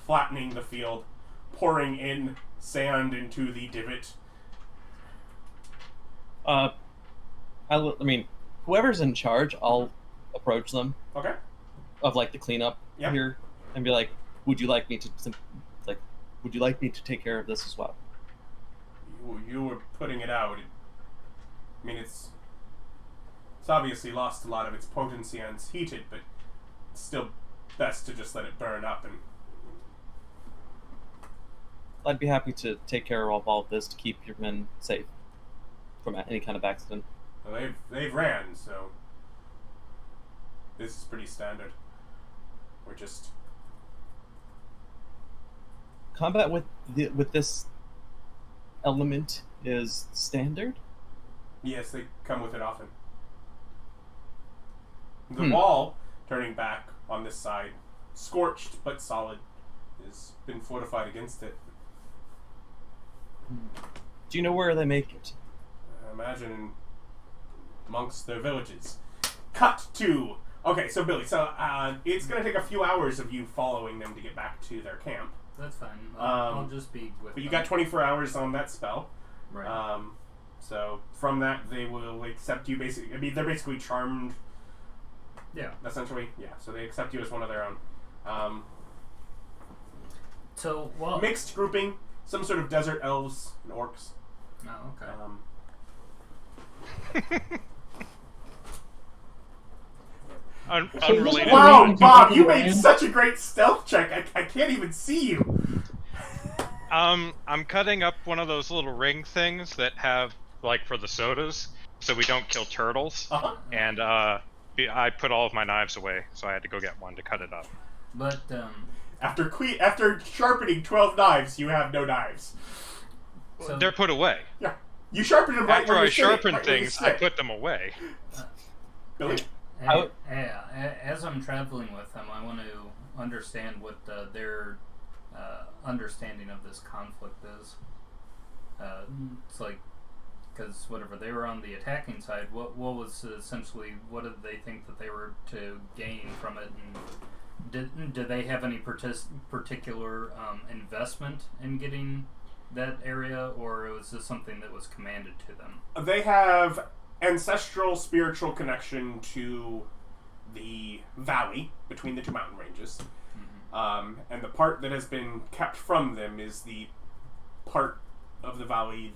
flattening the field, pouring in sand into the divot. I mean, whoever's in charge, I'll approach them Okay. of like the cleanup here and be like, would you like me to take care of this as well? You were putting it out. I mean, it's obviously lost a lot of its potency and it's heated, but it's still best to just let it burn up and I'd be happy to take care of all of this to keep your men safe from any kind of accident. Well, they've ran, so this is pretty standard. We're just Combat with this element is standard? yes, they come with it often. The wall, turning back on this side, scorched but solid, has been fortified against it. Do you know where they make it? I imagine amongst their villages. Cut to... Okay, so Billy, it's going to take a few hours of you following them to get back to their camp. That's fine. I'll just be with But you them. got 24 hours on that spell. Right. So from that, they will accept you basically... I mean, they're basically charmed, Yeah. essentially. Yeah, so they accept you as one of their own. So, well... Mixed grouping, some sort of desert elves and orcs. Oh, okay. Unrelated. Wow, Bob, you made such a great stealth check. I can't even see you. I'm cutting up one of those little ring things that have, like, for the sodas, so we don't kill turtles. Uh-huh. And I put all of my knives away, so I had to go get one to cut it up. But, After sharpening 12 knives, you have no knives. so, They're put away. Yeah. You sharpen them right After where I you sit, sharpen right where you things, I sit. put them away. Billy? as I'm traveling with them, I want to understand what their understanding of this conflict is. It's like, because whatever, they were on the attacking side, what was essentially, what did they think that they were to gain from it, and did they have any particular investment in getting that area, or was this something that was commanded to them? They have ancestral spiritual connection to the valley between the two mountain ranges. And the part that has been kept from them is the part of the valley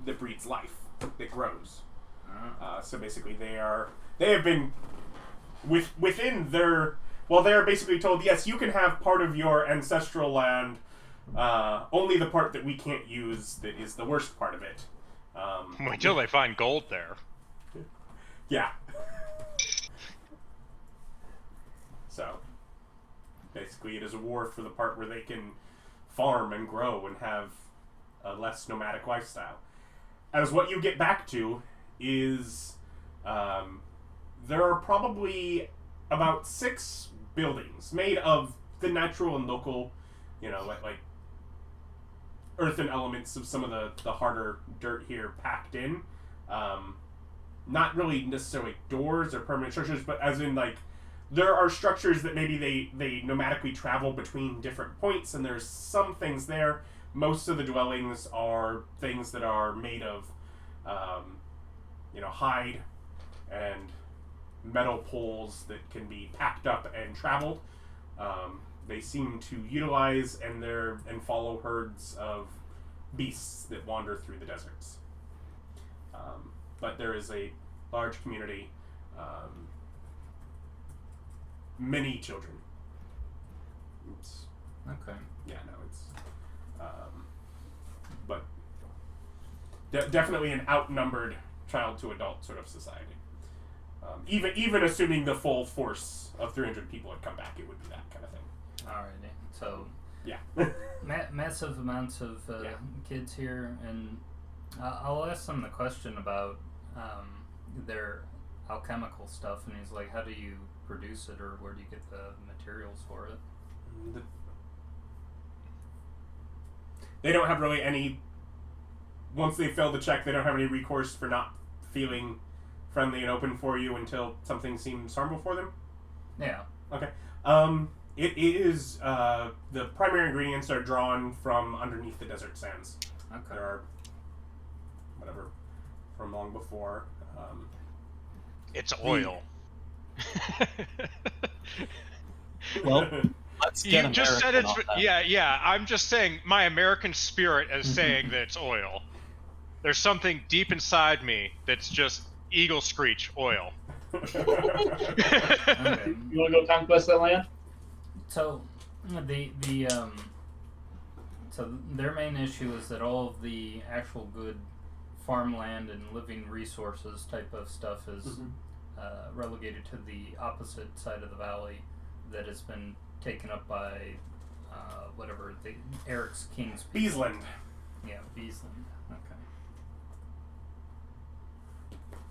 that breeds life, that grows. So basically they have been within their... Well, they are basically told, yes, you can have part of your ancestral land, only the part that we can't use that is the worst part of it. Until they find gold there. Yeah. So, basically it is a war for the part where they can farm and grow and have a less nomadic lifestyle. As what you get back to is, there are probably about 6 buildings made of the natural and local, like earthen elements of some of the harder dirt here packed in. Not really necessarily doors or permanent structures, but as in, like, there are structures that maybe they nomadically travel between different points, and there's some things there. Most of the dwellings are things that are made of, hide and metal poles that can be packed up and traveled. They seem to utilize and follow herds of beasts that wander through the deserts. But there is a large community, many children. Oops. Okay. Yeah, no, it's... but definitely an outnumbered child to adult sort of society. Even assuming the full force of 300 people had come back, it would be that kind of thing. Alrighty. So, Yeah. massive amounts of kids here, and I'll ask them the question about their alchemical stuff, and he's like, how do you produce it, or where do you get the materials for it? They don't have really any... Once they fail the check, they don't have any recourse for not feeling friendly and open for you until something seems harmful for them? Yeah. Okay. It is... the primary ingredients are drawn from underneath the desert sands. Okay. There are... whatever... from long before. It's oil. Well, let's get You just said it's... American on that. Yeah, I'm just saying, my American spirit is saying that it's oil. There's something deep inside me that's just eagle screech oil. Okay. You want to go conquest that land? So, So their main issue is that all of the actual good farmland and living resources type of stuff is relegated to the opposite side of the valley that has been taken up by whatever the Eric's King's people. Beesland. Yeah, Beesland. Okay.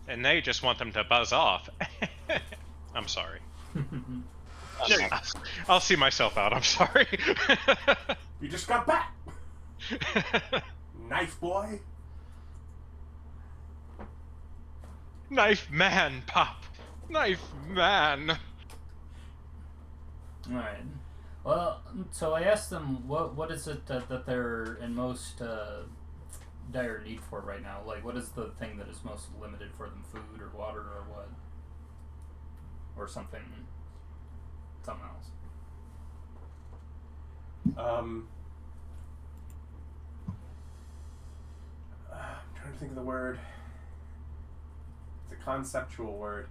And they just want them to buzz off. I'm sorry. I'll see myself out. I'm sorry. You just got back. Knife boy. Knife man, Pop. Knife man. Alright. Well, so I asked them what is it that they're in most dire need for right now? Like, what is the thing that is most limited for them? Food or water or what? Or something else? I'm trying to think of the word. It's a conceptual word.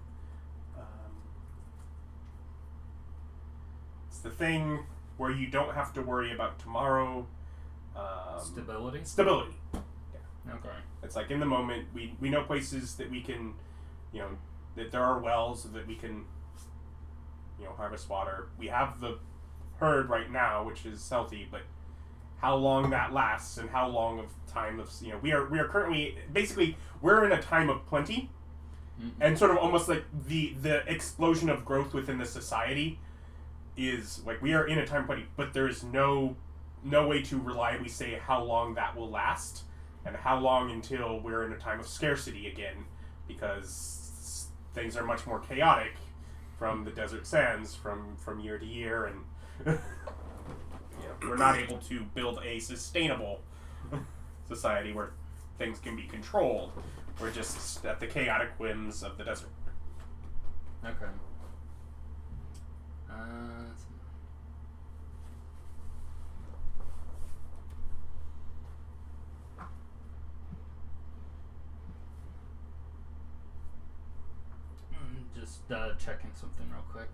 It's the thing where you don't have to worry about tomorrow. Stability? Stability. Yeah. Okay. It's like in the moment, we know places that we can, that there are wells that we can, harvest water. We have the herd right now, which is healthy, but how long that lasts and how long of time of, we are currently, basically, we're in a time of plenty, and sort of almost like the explosion of growth within the society is like we are in a time of plenty, but there is no way to reliably say how long that will last and how long until we're in a time of scarcity again, because things are much more chaotic from the desert sands from year to year, and we're not able to build a sustainable society where things can be controlled. We're just at the chaotic whims of the desert. Okay. Just checking something real quick.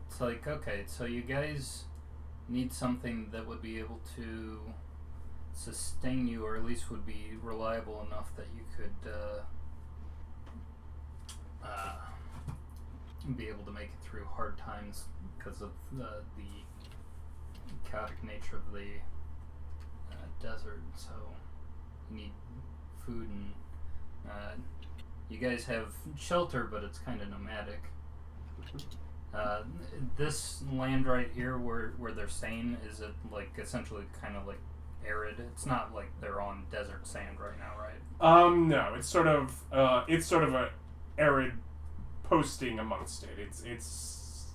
It's like, okay, so you guys need something that would be able to sustain you, or at least would be reliable enough that you could be able to make it through hard times because of the chaotic nature of the desert. So you need food, and you guys have shelter, but it's kind of nomadic. This land right here where they're staying, is it like essentially kind of like arid? It's not like they're on desert sand right now, right? No, it's sort of a arid posting amongst it. It's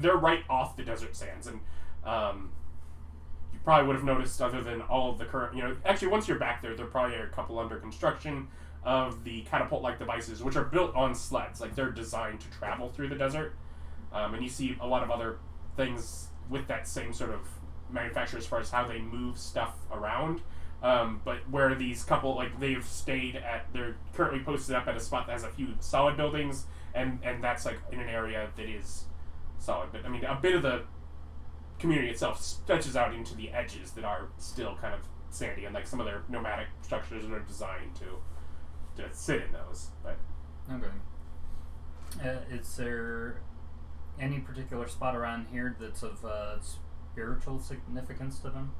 they're right off the desert sands, and you probably would have noticed, other than all of the current, actually once you're back there probably are a couple under construction of the catapult-like devices, which are built on sleds. Like, they're designed to travel through the desert. And you see a lot of other things with that same sort of manufacturer as far as how they move stuff around. But where these couple, like, they're currently posted up at a spot that has a few solid buildings, and that's, like, in an area that is solid. But, I mean, a bit of the community itself stretches out into the edges that are still kind of sandy, and, like, some of their nomadic structures are designed to sit in those. But okay. Is there any particular spot around here that's of spiritual significance to them?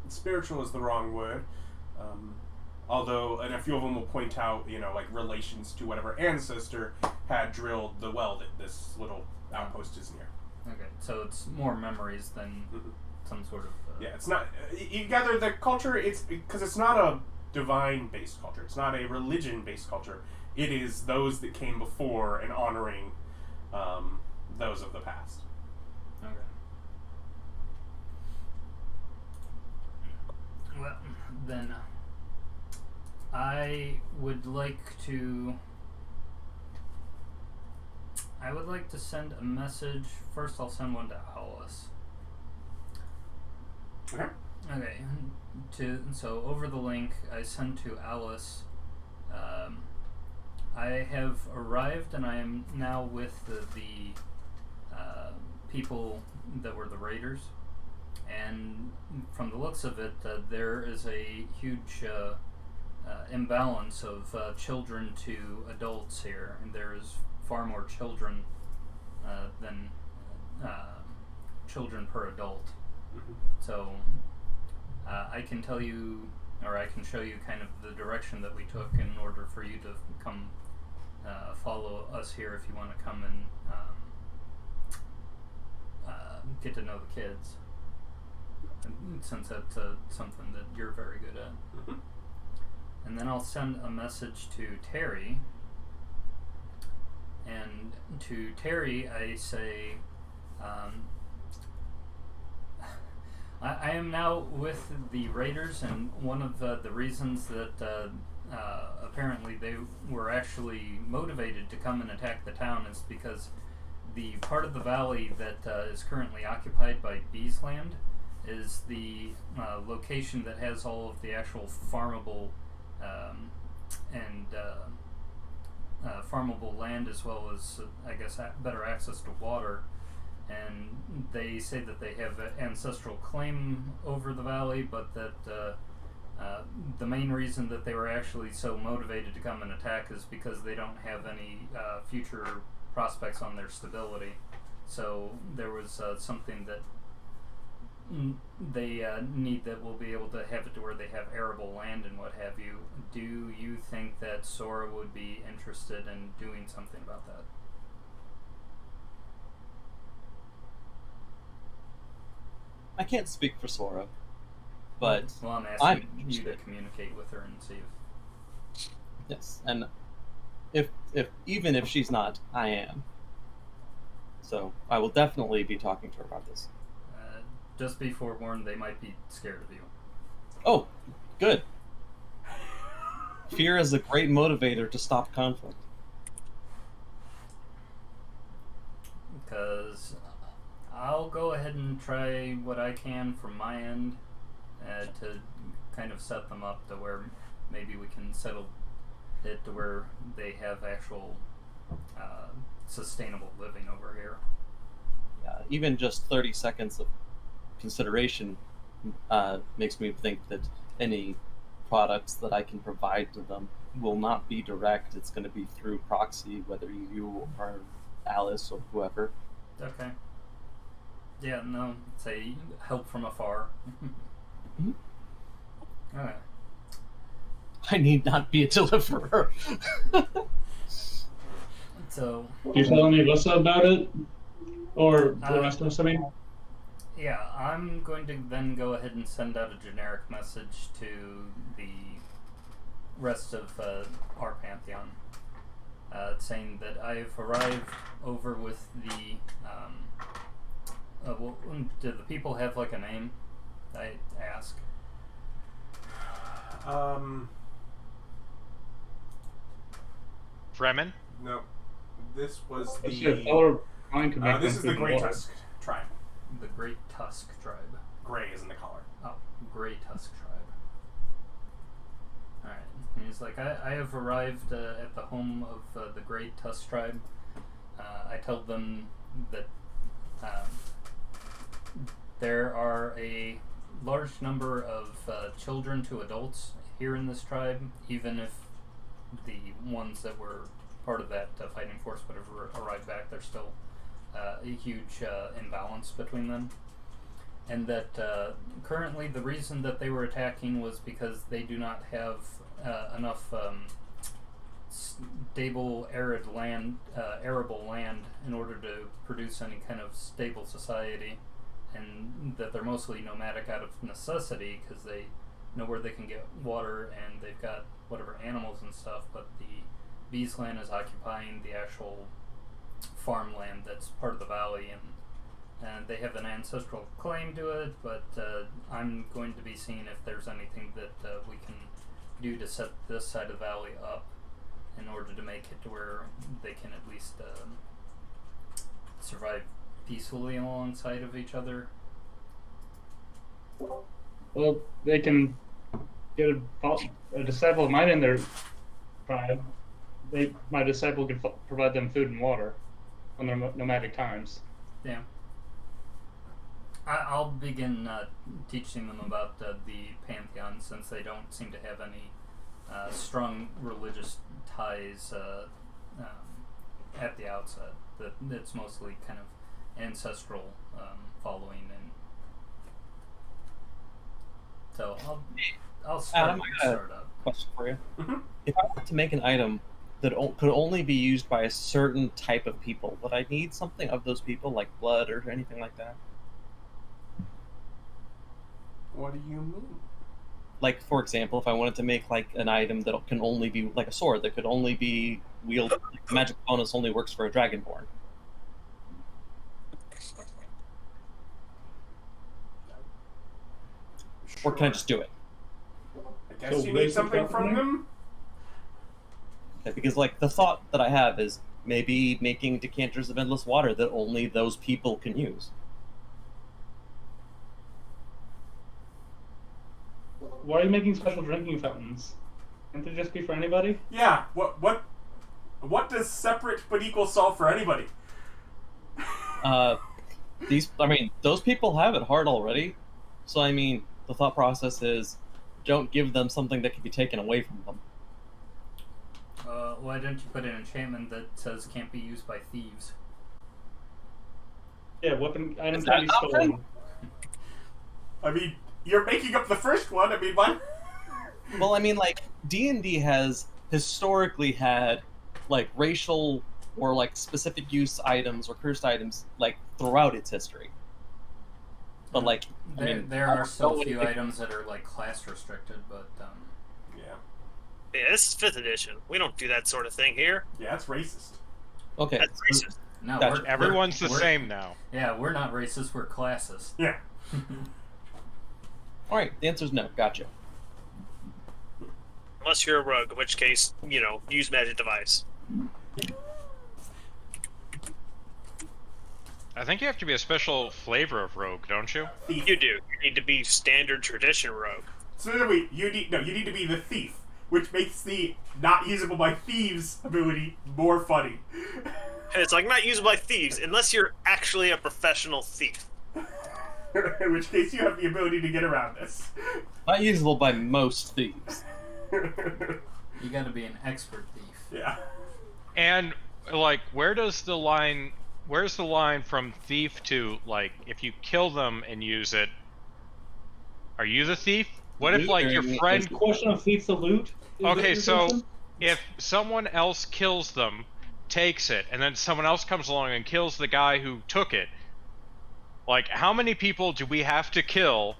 Spiritual is the wrong word. Although, and a few of them will point out, like relations to whatever ancestor had drilled the well that this little outpost is near. Okay, so it's more memories than some sort of... yeah, it's not... You gather the culture, it's because it's not a divine-based culture. It's not a religion-based culture. It is those that came before and honoring those of the past. Okay. Well, then I would like to I would like to send a message. First, I'll send one to Alice. Okay. Okay. So over the link, I send to Alice. I have arrived, and I am now with the people that were the raiders. And from the looks of it, there is a huge imbalance of children to adults here, and there is far more children than children per adult. Mm-hmm. So I can tell you, or I can show you kind of the direction that we took in order for you to come follow us here if you want to come and get to know the kids. Since that's something that you're very good at. Mm-hmm. And then I'll send a message to Terry. And to Terry, I say, I am now with the Raiders, and one of the reasons that apparently they were actually motivated to come and attack the town is because the part of the valley that is currently occupied by Beesland is the location that has all of the actual farmable and farmable land, as well as, I guess, better access to water. And they say that they have an ancestral claim over the valley, but that the main reason that they were actually so motivated to come and attack is because they don't have any future prospects on their stability. So there was something that they need that will be able to have it to where they have arable land and what have you. Do you think that Sora would be interested in doing something about that? I can't speak for Sora, but well, I'm I'm asking you to interested. communicate with her and see if... Yes, and if even if she's not, I am. So I will definitely be talking to her about this. Just be forewarned, they might be scared of you. Oh, good. Fear is a great motivator to stop conflict. Because I'll go ahead and try what I can from my end to kind of set them up to where maybe we can settle it to where they have actual sustainable living over here. Yeah, even just 30 seconds of consideration makes me think that any products that I can provide to them will not be direct. It's going to be through proxy, whether you or Alice or whoever. Okay. Yeah, no, say help from afar. Mhm. Alright. I need not be a deliverer. So, You telling Alyssa about it? Or the rest of us, I mean? yeah, I'm going to then go ahead and send out a generic message to the rest of our pantheon, saying that I've arrived over with the. Well, do the people have like a name? I ask. Fremen? No. This was Let's see if color line could make this them is the even more. Greytusk tribe. The Greytusk tribe. Gray is in the color. Oh, Greytusk tribe. Alright. And he's like, I have arrived at the home of the Greytusk tribe. I told them that there are a large number of children to adults here in this tribe, even if the ones that were part of that fighting force would have arrived back. There's still a huge imbalance between them. And that currently the reason that they were attacking was because they do not have enough stable arable land in order to produce any kind of stable society, and that they're mostly nomadic out of necessity because they know where they can get water and they've got whatever animals and stuff, but the Bees land is occupying the actual farmland that's part of the valley, and they have an ancestral claim to it, but I'm going to be seeing if there's anything that we can do to set this side of the valley up in order to make it to where they can at least survive peacefully alongside of each other? Well, they can get a disciple of mine in their tribe. My disciple can provide them food and water on their nomadic times. Yeah. I'll begin teaching them about the pantheon, since they don't seem to have any strong religious ties at the outset. That it's mostly kind of ancestral following, and so I'll start up. Question for you. Mm-hmm. If I were to make an item that could only be used by a certain type of people, would I need something of those people, like blood or anything like that? What do you mean? Like, for example, if I wanted to make like an item that can only be like a sword that could only be wielded, like, the magic bonus only works for a dragonborn. Or can I just do it? I guess you need something from them? Okay, because like the thought that I have is maybe making decanters of endless water that only those people can use. Why are you making special drinking fountains? Can't they just be for anybody? Yeah, what does separate but equal solve for anybody? Those people have it hard already. So I mean, the thought process is, don't give them something that can be taken away from them. Why don't you put an enchantment that says can't be used by thieves? Yeah, weapon items Is that can be stolen. I mean, you're making up the first one. I mean, what? Well, I mean, like, D&D has historically had, like, racial or, like, specific use items or cursed items, like, throughout its history. But, like, there are so few items that are, like, class restricted, but, Yeah. Yeah, this is 5th edition. We don't do that sort of thing here. Yeah, that's racist. Okay. That's racist. no, Gotcha. Everyone's the we're- same now. Yeah, we're not racist, we're classist. Yeah. Alright, the answer's no. Gotcha. Unless you're a rogue, in which case, use magic device. I think you have to be a special flavor of rogue, don't you? Thief. You do. You need to be standard tradition rogue. So wait, you need to be the thief, which makes the not usable by thieves ability more funny. And it's like not used by thieves unless you're actually a professional thief. In which case you have the ability to get around this. Not usable by most thieves. You gotta be an expert thief. Yeah. And like, where's the line from thief to, like, if you kill them and use it, are you the thief? What if, like, your friend... The question of thief to loot? Okay, so if someone else kills them, takes it, and then someone else comes along and kills the guy who took it, like, how many people do we have to kill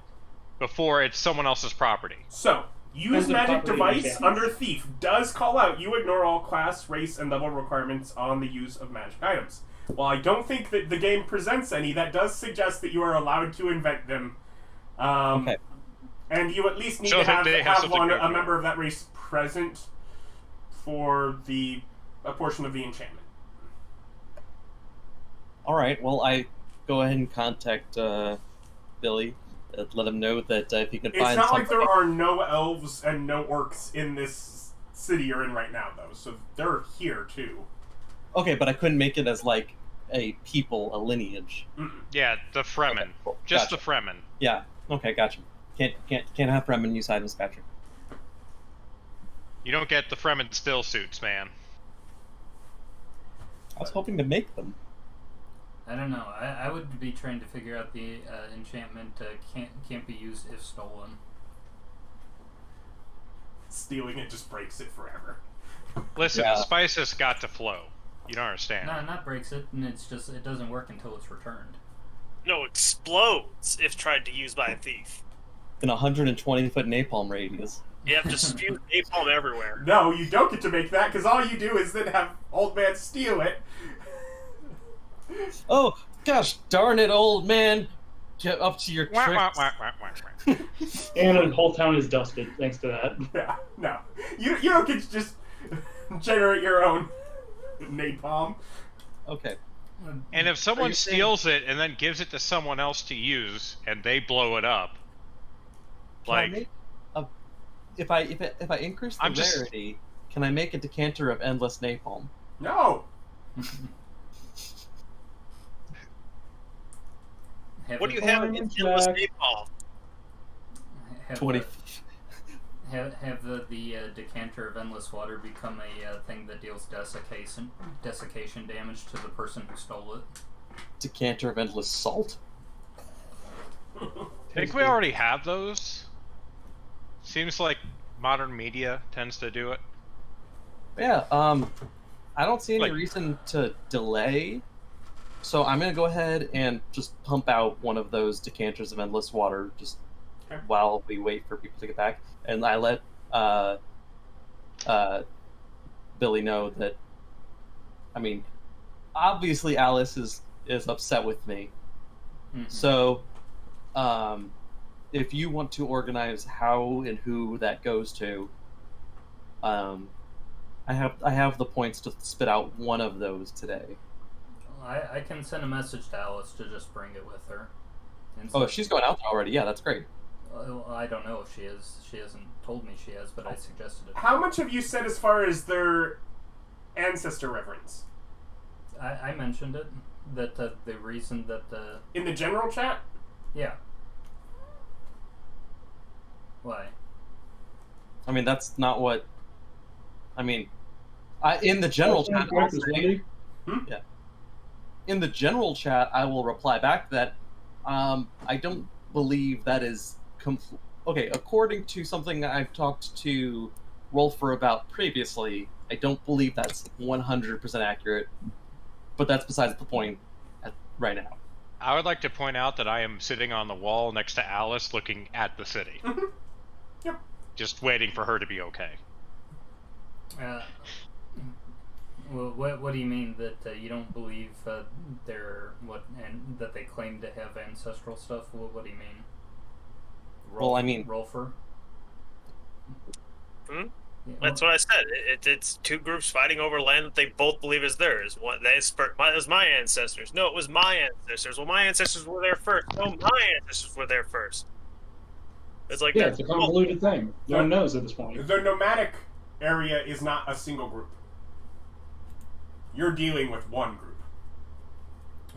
before it's someone else's property? So, use Depends on magic property device enchantments. under thief does call out you ignore all class, race, and level requirements on the use of magic items. While I don't think that the game presents any, that does suggest that you are allowed to invent them. Okay. And you at least need So to that they have have something to a ignore. member of that race present for a portion of the enchantment. Alright, well, I go ahead and contact Billy. Let him know that if he can It's find not something... like there are no elves and no orcs in this city you're in right now, though. So they're here, too. Okay, but I couldn't make it as, like, a people, a lineage. Yeah, the Fremen. Okay, cool. Just Gotcha. the Fremen. Yeah, okay, gotcha. Can't have Fremen use items, gotcha. You don't get the Fremen still suits, man. I was hoping to make them. I don't know. I would be trying to figure out the enchantment can't be used if stolen. Stealing it just breaks it forever. Listen, Yeah. the spices got to flow. You don't understand. No, not breaks it, and it's just it doesn't work until it's returned. No, explodes if tried to use by a thief. In a 120-foot napalm radius. You have to spew napalm everywhere. No, you don't get to make that, because all you do is then have old man steal it. Oh, gosh darn it, old man! Get up to your Wah, wah, tricks. wah, wah, wah, wah. And the whole town is dusted thanks to that. Yeah, no. You don't get to just generate your own napalm. Okay. And if someone steals it and then gives it to someone else to use, and they blow it up, if I increase the rarity, can I make a decanter of endless napalm? No. What do you have against endless napalm? 20. Have the decanter of endless water become a thing that deals desiccation damage to the person who stole it? Decanter of endless salt? I think we already have those. Seems like modern media tends to do it. Yeah, I don't see any reason to delay, so I'm going to go ahead and just pump out one of those decanters of endless water just while we wait for people to get back. And I let Billy know that, I mean, obviously Alice is upset with me. Mm-hmm. So, if you want to organize how and who that goes to, I have the points to spit out one of those today. I can send a message to Alice to just bring it with her. Oh, she's going out there already. Yeah, that's great. I don't know if she is. She hasn't told me she has, but I suggested it. How much have you said as far as their ancestor reverence? I mentioned it. That the reason that in the general chat? Yeah. Why? I mean, that's not what... I mean, in the general chat... Yeah. In the general chat, I will reply back that I don't believe that is... Okay, according to something I've talked to Rolfur about previously, I don't believe that's 100% accurate, but that's besides the point right now. I would like to point out that I am sitting on the wall next to Alice looking at the city. Mm-hmm. Yep. Just waiting for her to be okay. Well, what do you mean that you don't believe they're and that they claim to have ancestral stuff? What do you mean? Well, I mean... Rolfur? Hmm? Yeah, that's what I said. It's two groups fighting over land that they both believe is theirs. It was my ancestors. No, it was my ancestors. Well, my ancestors were there first. No, my ancestors were there first. It's like it's a convoluted thing. No one knows at this point. The nomadic area is not a single group. You're dealing with one group.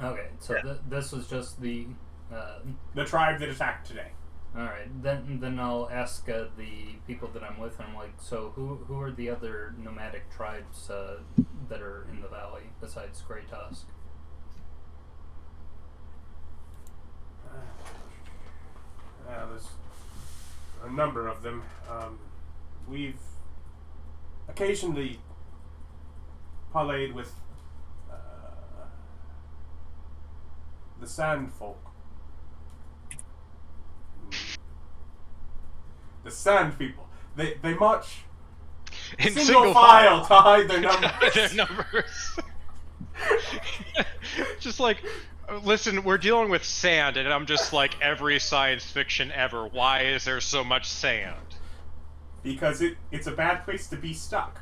Okay, so this was just the tribe that attacked today. All right, then I'll ask the people that I'm with. I'm like, so who are the other nomadic tribes that are in the valley besides Greytusk? There's a number of them. We've occasionally parlayed with the Sand Folk. The Sand People. They march in single file to hide their numbers. Their numbers. Just like, listen, we're dealing with sand, and I'm just like, every science fiction ever. Why is there so much sand? Because it's a bad place to be stuck.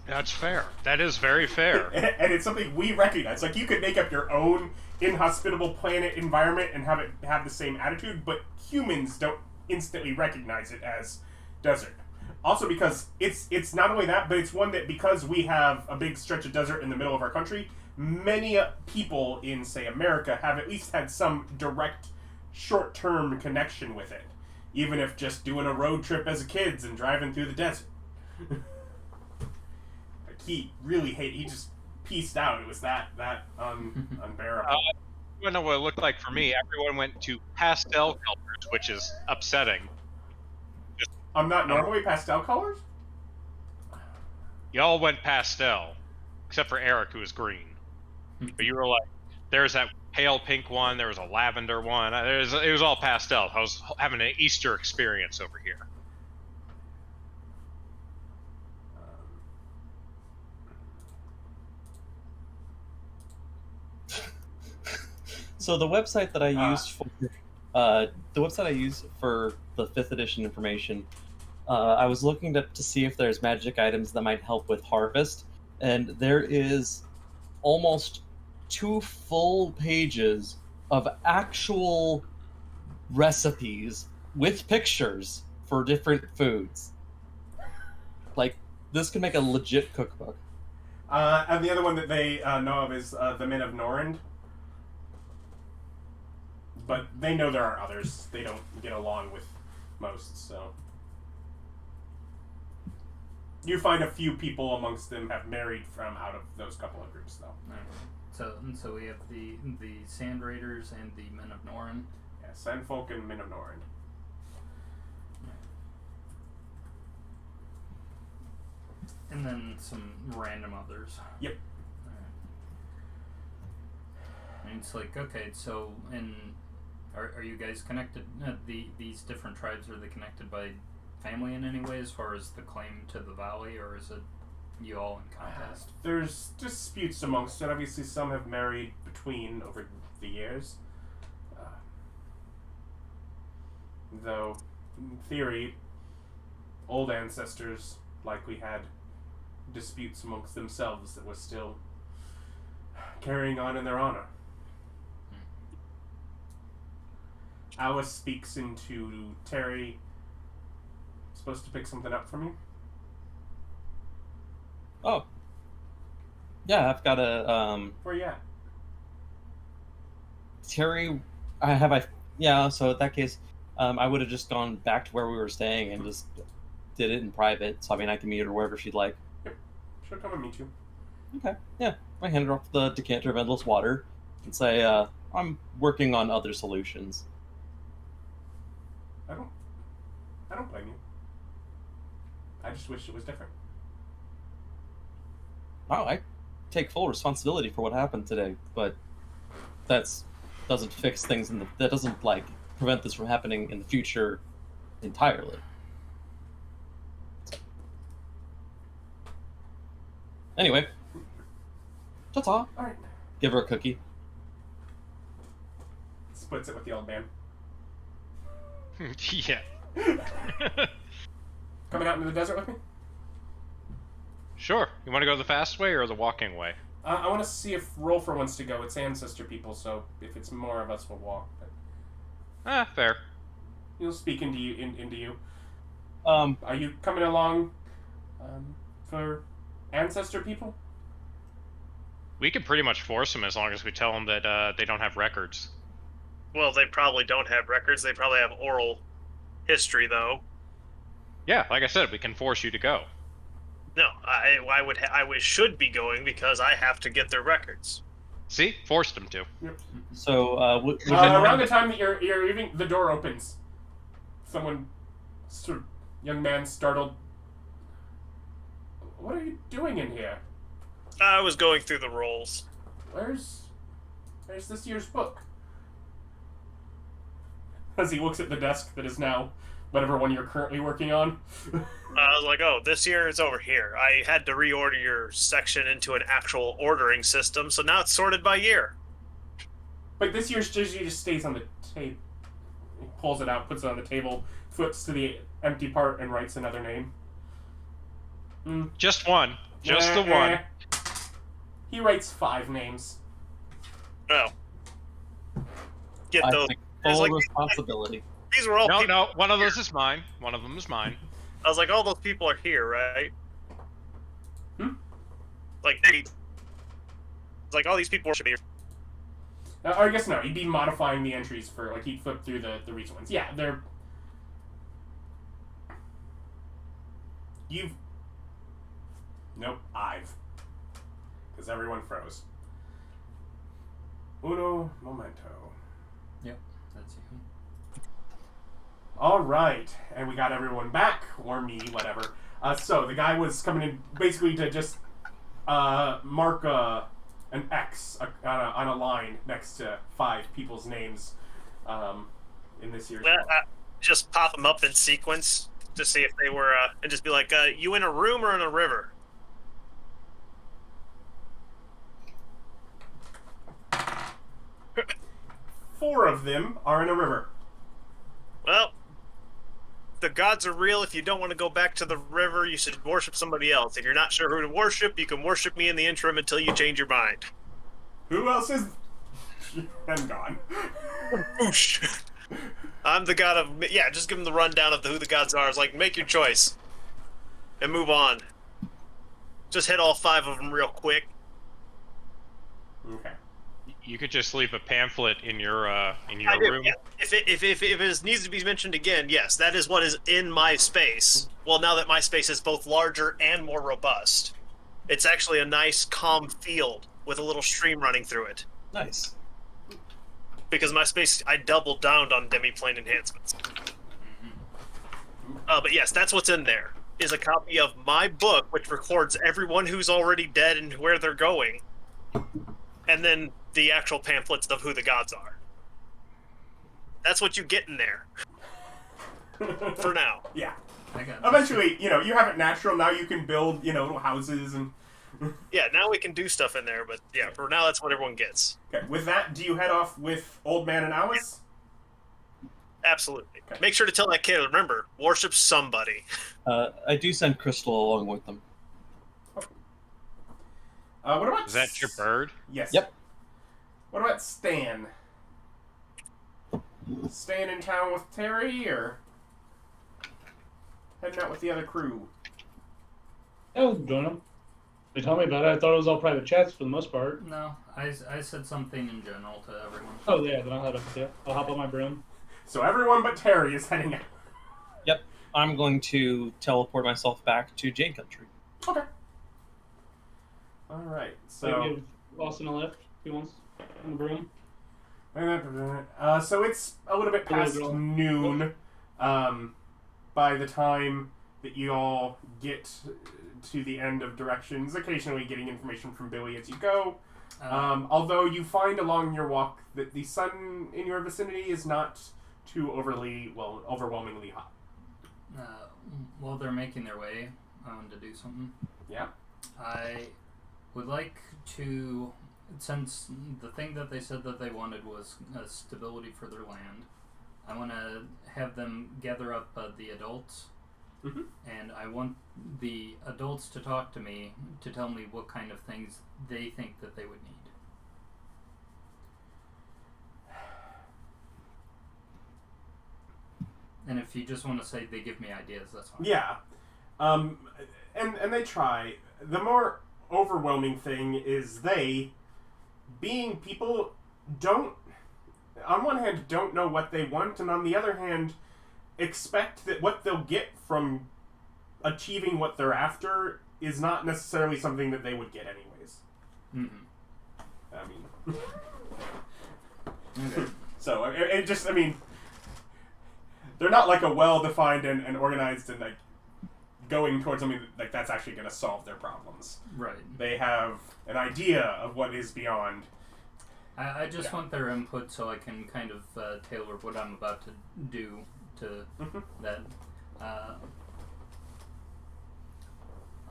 That's fair. That is very fair. And it's something we recognize. Like, you could make up your own inhospitable planet environment and have it have the same attitude, but humans don't instantly recognize it as desert. Also because it's not only that, but it's one that, because we have a big stretch of desert in the middle of our country, many people in, say, America have at least had some direct short-term connection with it, even if just doing a road trip as kids and driving through the desert. He really he just pieced out. It was that unbearable. I don't know what it looked like for me. Everyone went to pastel colors, which is upsetting. I'm not normally pastel colors? Y'all went pastel, except for Eric, who was green. But you were like, there's that pale pink one, there was a lavender one. It was all pastel. I was having an Easter experience over here. So the website that I use for the 5th edition information, I was looking to see if there's magic items that might help with harvest, and there is almost 2 full pages of actual recipes with pictures for different foods. Like, this could make a legit cookbook. And the other one that they know of is the Men of Norrand. But they know there are others. They don't get along with most, so... You find a few people amongst them have married from out of those couple of groups, though. Okay. So we have the Sand Raiders and the Men of Norrand. Yeah, Sandfolk and Men of Norrand. And then some random others. Yep. And it's like, okay, so are you guys connected? These different tribes, are they connected by family in any way as far as the claim to the valley, or is it you all in contest? There's disputes amongst it. Obviously, some have married between over the years. Though, in theory, old ancestors likely had disputes amongst themselves that was still carrying on in their honor. Alice speaks into Terry. Supposed to pick something up from you? Oh. Yeah, I've got a, Where you at? Terry, so in that case, I would have just gone back to where we were staying and just did it in private, so I mean, I can meet her wherever she'd like. Yep. She'll come and meet you. Okay, yeah. I hand her off the decanter of endless water and say, I'm working on other solutions. I don't blame you. I just wish it was different. Wow, I take full responsibility for what happened today, but doesn't fix things that doesn't like prevent this from happening in the future entirely. Anyway, that's all. All right. Give her a cookie. Splits it with the old man. Yeah. Coming out into the desert with me? Sure. You want to go the fast way or the walking way? I want to see if Rolfur wants to go. It's ancestor people, so if it's more of us, we'll walk. But Fair. he'll speak into you. Um, Are you coming along for ancestor people? We can pretty much force them as long as we tell them that they don't have records. Well, they probably don't have records. They probably have oral history, though. Yeah, like I said, we can force you to go. No, I should be going because I have to get their records. See? Forced them to. so, Around the time that you're leaving, the door opens. Someone, young man, startled. What are you doing in here? I was going through the rolls. Where's this year's book? As he looks at the desk that is now whatever one you're currently working on. I was like, oh, this year it's over here. I had to reorder your section into an actual ordering system, so now it's sorted by year. But this year's usually just stays on the table. He pulls it out, puts it on the table, flips to the empty part, and writes another name. Just one. Just the one. He writes 5 names. Oh. Get I those. take There's full like- responsibility. These were all people. No, one of those is mine. One of them is mine. I was like, all those people are here, right? Like, it's like all these people should be here. Or I guess no, he'd be modifying the entries for, like, he'd flip through the recent ones. Yeah, they're... I've. Because everyone froze. Uno momento. Yep, that's you. Alright, and we got everyone back, or me, whatever. So, the guy was coming in basically to just mark an X on a line next to 5 people's names in this year's book. Just pop them up in sequence to see if they were, and just be like, you in a room or in a river? Four of them are in a river. Well, the gods are real. If you don't want to go back to the river, you should worship somebody else. If you're not sure who to worship, you can worship me in the interim until you change your mind. Who else is... I'm gone. Whoosh. I'm the god of... Yeah, just give them the rundown of who the gods are. It's like, make your choice. And move on. Just hit all 5 of them real quick. Okay. You could just leave a pamphlet in your room. Yeah. If it needs to be mentioned again, yes, that is what is in my space. Well, now that my space is both larger and more robust. It's actually a nice, calm field with a little stream running through it. Nice. Because my space, I doubled down on demi-plane enhancements. But yes, that's what's in there, is a copy of my book, which records everyone who's already dead and where they're going. And then the actual pamphlets of who the gods are. That's what you get in there. For now. Yeah. I got Eventually, you have it natural. Now you can build, little houses and... Yeah, now we can do stuff in there, but yeah, for now that's what everyone gets. Okay. With that, do you head off with Old Man and Alice? Absolutely. Okay. Make sure to tell that kid, remember, worship somebody. I do send Crystal along with them. What about... Is that your bird? Yes. Yep. What about Stan? Staying in town with Terry, or heading out with the other crew? I'll join them. They told me about it. I thought it was all private chats for the most part. No, I said something in general to everyone. Oh yeah, then I'll head up with you. I'll hop on my broom. So everyone but Terry is heading out. Yep. I'm going to teleport myself back to Jade Country. Okay. Alright, So so... give Austin a lift if he wants on the broom. So it's a little bit past noon by the time that you all get to the end of directions, occasionally getting information from Billy as you go. Although you find along your walk that the sun in your vicinity is not too overwhelmingly hot. Well, they're making their way to do something. Yeah. I would like to, since the thing that they said that they wanted was stability for their land, I want to have them gather up the adults, and I want the adults to talk to me to tell me what kind of things they think that they would need. And if you just want to say they give me ideas, that's fine. Yeah. And they try. The more overwhelming thing is they, being people, don't, on one hand, don't know what they want, and on the other hand, expect that what they'll get from achieving what they're after is not necessarily something that they would get anyways. Mm-hmm. I mean... Okay. So, it just, I mean... They're not like a well-defined and organized and, like, going towards something like that's actually going to solve their problems. Right. They have an idea of what is beyond. I just want their input so I can kind of tailor what I'm about to do to that.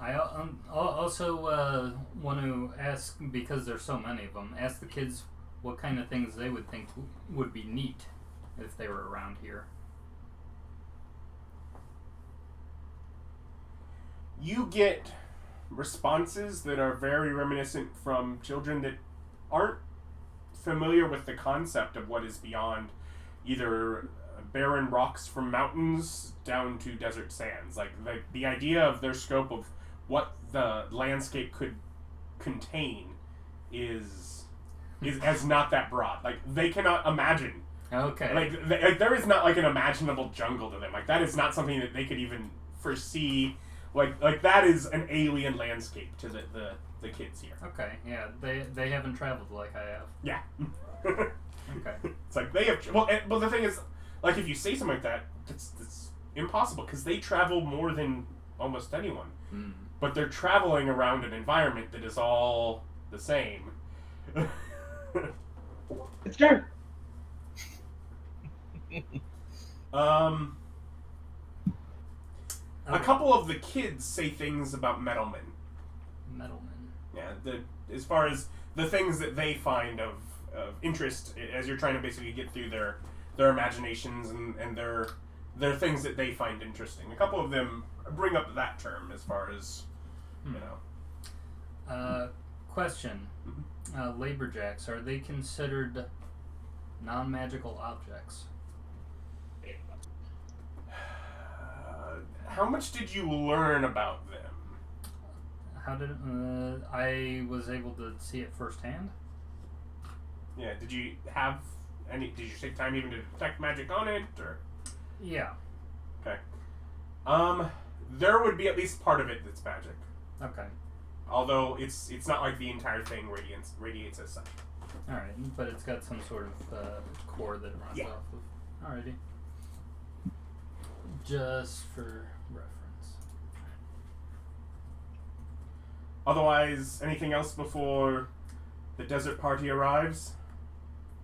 I also want to ask, because there's so many of them, ask the kids what kind of things they would think would be neat if they were around here. You get responses that are very reminiscent from children that aren't familiar with the concept of what is beyond either barren rocks from mountains down to desert sands. Like, the idea of their scope of what the landscape could contain is as not that broad. Like, they cannot imagine. Okay. Like, there is not, like, an imaginable jungle to them. Like, that is not something that they could even foresee. Like that is an alien landscape to the kids here. Okay, yeah, they haven't traveled like I have. Yeah. Okay. It's like they have. Well, the thing is, like, if you say something like that, that's impossible because they travel more than almost anyone. Mm. But they're traveling around an environment that is all the same. It's dark. A couple of the kids say things about metalmen. Metalmen. Yeah, as far as the things that they find of interest as you're trying to basically get through their imaginations and their they're things that they find interesting. A couple of them bring up that term as far as, you know. Question. Laborjacks, are they considered non-magical objects? How much did you learn about them? How did I was able to see it firsthand? Yeah, did you have any? Did you take time even to detect magic on it, or? Yeah. Okay. There would be at least part of it that's magic. Okay. Although it's not like the entire thing radiates as such. All right, but it's got some sort of core that it runs off of. Alrighty. Just for reference. Otherwise, anything else before the desert party arrives?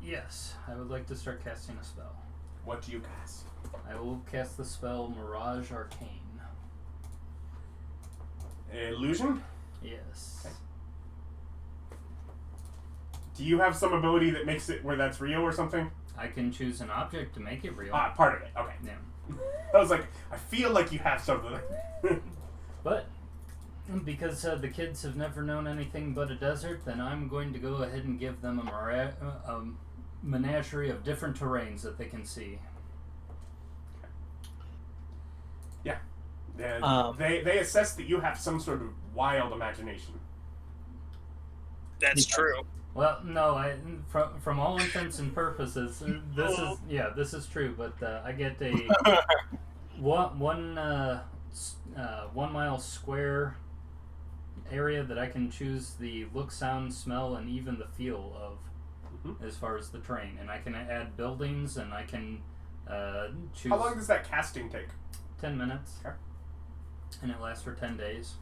Yes, I would like to start casting a spell. What do you cast? I will cast the spell Mirage Arcane. Illusion? Yes. Okay. Do you have some ability that makes it where that's real or something? I can choose an object to make it real. Part of it. Okay. Yeah. I was like, I feel like you have something. But because the kids have never known anything but a desert, then I'm going to go ahead and give them a menagerie of different terrains that they can see. Yeah. They assess that you have some sort of wild imagination. That's true. Well, no, from all intents and purposes, this is true. But I get a 1 mile square area that I can choose the look, sound, smell, and even the feel of, as far as the terrain. And I can add buildings, and I can choose. How long does that casting take? 10 minutes. Okay. And it lasts for 10 days.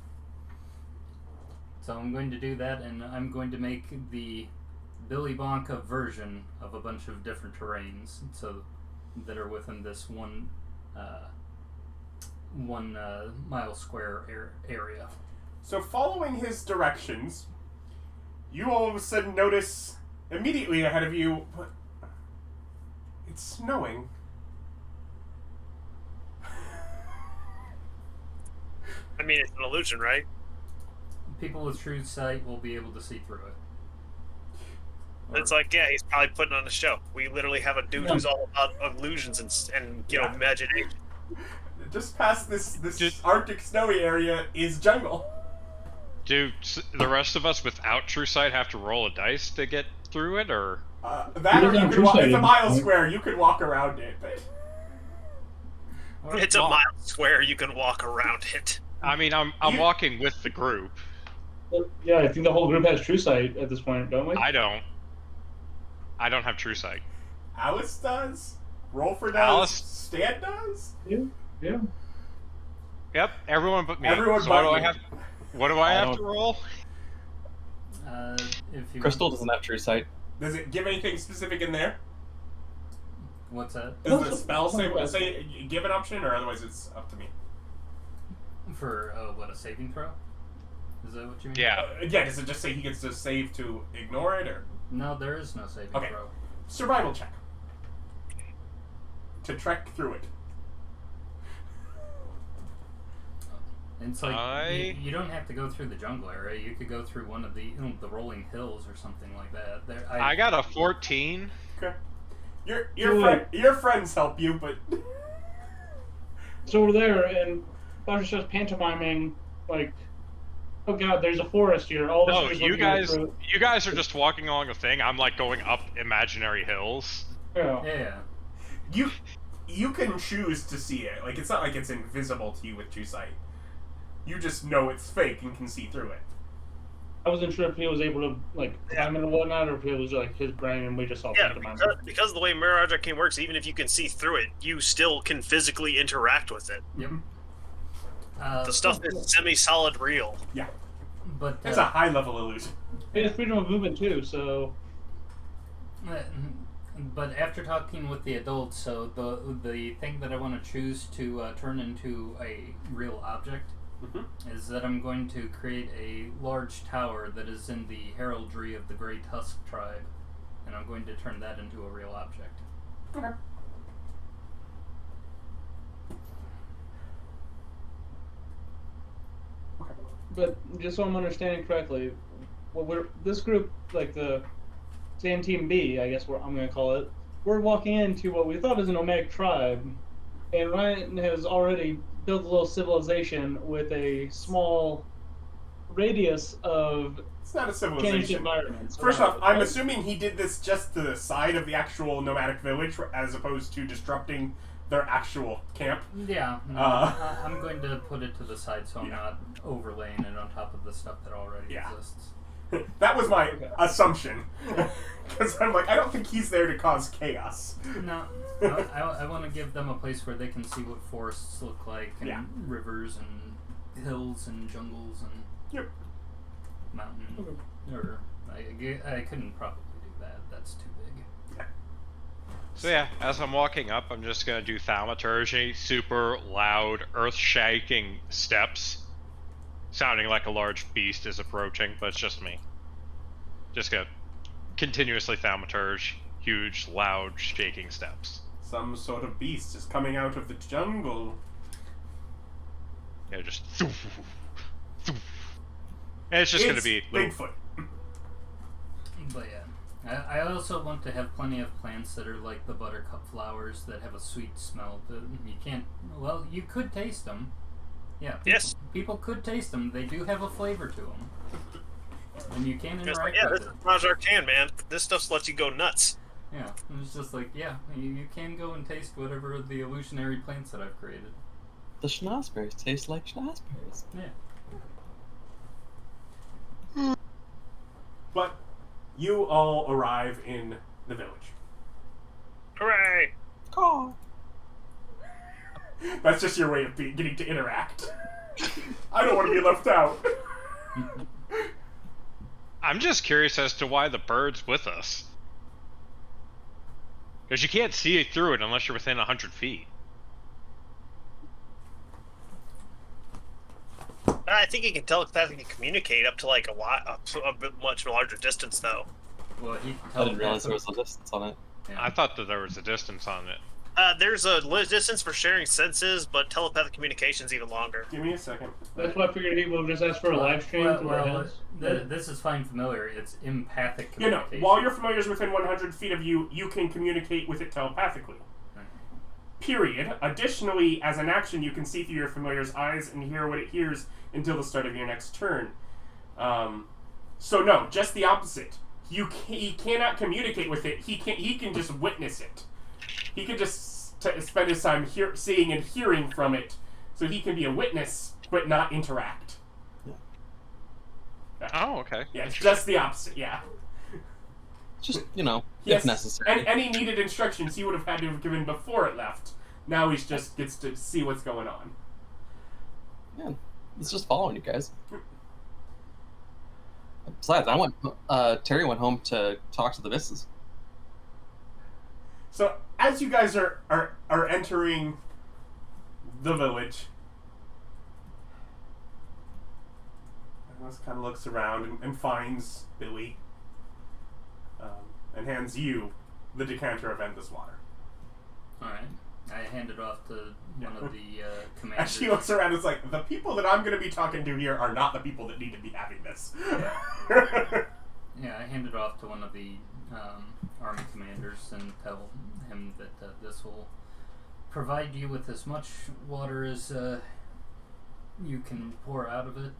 So I'm going to do that, and I'm going to make the Billy Bonka version of a bunch of different terrains, so that are within this 1 mile square area. So following his directions, you all of a sudden notice immediately ahead of you, it's snowing. I mean, it's an illusion, right? People with true sight will be able to see through it. It's like, yeah, he's probably putting on a show. We literally have a dude who's all about illusions and you know, imagination. Just past this Arctic snowy area is jungle. Do the rest of us without true sight have to roll a dice to get through it, or? That or you could walk. It's a mile square. You could walk around it. It's a mile square. You can walk around it. I mean, I'm walking with the group. Yeah, I think the whole group has true sight at this point, don't we? I don't have true sight. Alice does. Rolfur does. Alice. Stan does. Yeah. Yep, everyone but me. Everyone so but what do you. What do I have to roll? If you Crystal doesn't have true sight. Does it give anything specific in there? What's that? Does the spell say give an option, or otherwise it's up to me? For what, a saving throw? Is that what you mean? Yeah. Yeah. Does it just say he gets to save to ignore it, or? No, there is no saving Okay. throw. Survival check. To trek through it. It's like you don't have to go through the jungle area. You could go through one of the rolling hills or something like that. I got a 14. Okay. Your friends help you, but So we're there, and Buster starts pantomiming, like, oh god, there's a forest here. All No, this you guys are just walking along a thing. I'm like going up imaginary hills. Yeah. you can choose to see it. Like, it's not like it's invisible to you with true sight. You just know it's fake and can see through it. I wasn't sure if he was able to, like, climb it and whatnot, or if it was, like, his brain and we just all pantomime. Because of the way Mirage Arcane works, even if you can see through it, you still can physically interact with it. Yep. The stuff is semi-solid real. Yeah. But It's a high-level illusion. It has freedom of movement, too, so... But after talking with the adults, so the thing that I want to choose to turn into a real object is that I'm going to create a large tower that is in the heraldry of the Greytusk tribe, and I'm going to turn that into a real object. Okay. but just so I'm understanding correctly, this group, like the same Team B, I guess I'm going to call it, we're walking into what we thought was a nomadic tribe, and Ryan has already built a little civilization with a small radius of It's not a changed civilization. environments. First around off, it, I'm right? assuming he did this just to the side of the actual nomadic village, as opposed to disrupting their actual camp. Yeah, no, I'm going to put it to the side so I'm not overlaying it on top of the stuff that already exists. That was my assumption. Because I'm like, I don't think he's there to cause chaos. No, I want to give them a place where they can see what forests look like, and rivers, and hills, and jungles, and mountain. Or I couldn't probably do that. That's too big. So yeah, as I'm walking up, I'm just gonna do thaumaturgy, super loud, earth-shaking steps, sounding like a large beast is approaching, but it's just me. Just gonna continuously thaumaturge, huge, loud, shaking steps. Some sort of beast is coming out of the jungle. Yeah, just. And it's just gonna be Bigfoot. But yeah, I also want to have plenty of plants that are like the buttercup flowers that have a sweet smell. That you can't. Well, you could taste them. Yeah. Yes. People could taste them. They do have a flavor to them, and you can It's interact like, yeah, with this it. is Raj Arcan, man. This stuff lets you go nuts. Yeah, and it's just like, yeah, you can go and taste whatever the illusionary plants that I've created. The schnozberries taste like schnozberries. Yeah. But you all arrive in the village. Hooray! Oh. That's just your way of getting to interact. I don't want to be left out. I'm just curious as to why the bird's with us. Because you can't see it through it unless you're within 100 feet. I think he can telepathically communicate up to like a bit much larger distance, though. Well, he can I tell didn't realize there was a distance on it. Yeah. I thought that there was a distance on it. There's a distance for sharing senses, but telepathic communication's even longer. Give me a second. That's why I figured he would just ask for a live stream to our heads. This is fine familiar. It's empathic You know, communication. while your familiar's within 100 feet of you, you can communicate with it telepathically. Period. Additionally, as an action, you can see through your familiar's eyes and hear what it hears until the start of your next turn. So no, just the opposite. He cannot communicate with it. He can just witness it. He can just spend his time seeing and hearing from it, so he can be a witness but not interact. Oh, okay. Yeah, it's just the opposite. Yeah. Just, if Yes, necessary. any needed instructions he would have had to have given before it left. Now he just gets to see what's going on. Yeah, it's just following you guys. Besides, Terry went home to talk to the missus. So as you guys are entering the village, Alice kind of looks around and finds Billy, and hands you the decanter of endless water. Alright. I hand it off to one of the As commanders. she looks around, it's like, the people that I'm going to be talking to here are not the people that need to be having this. Yeah, I hand it off to one of the army commanders and tell him that this will provide you with as much water as you can pour out of it.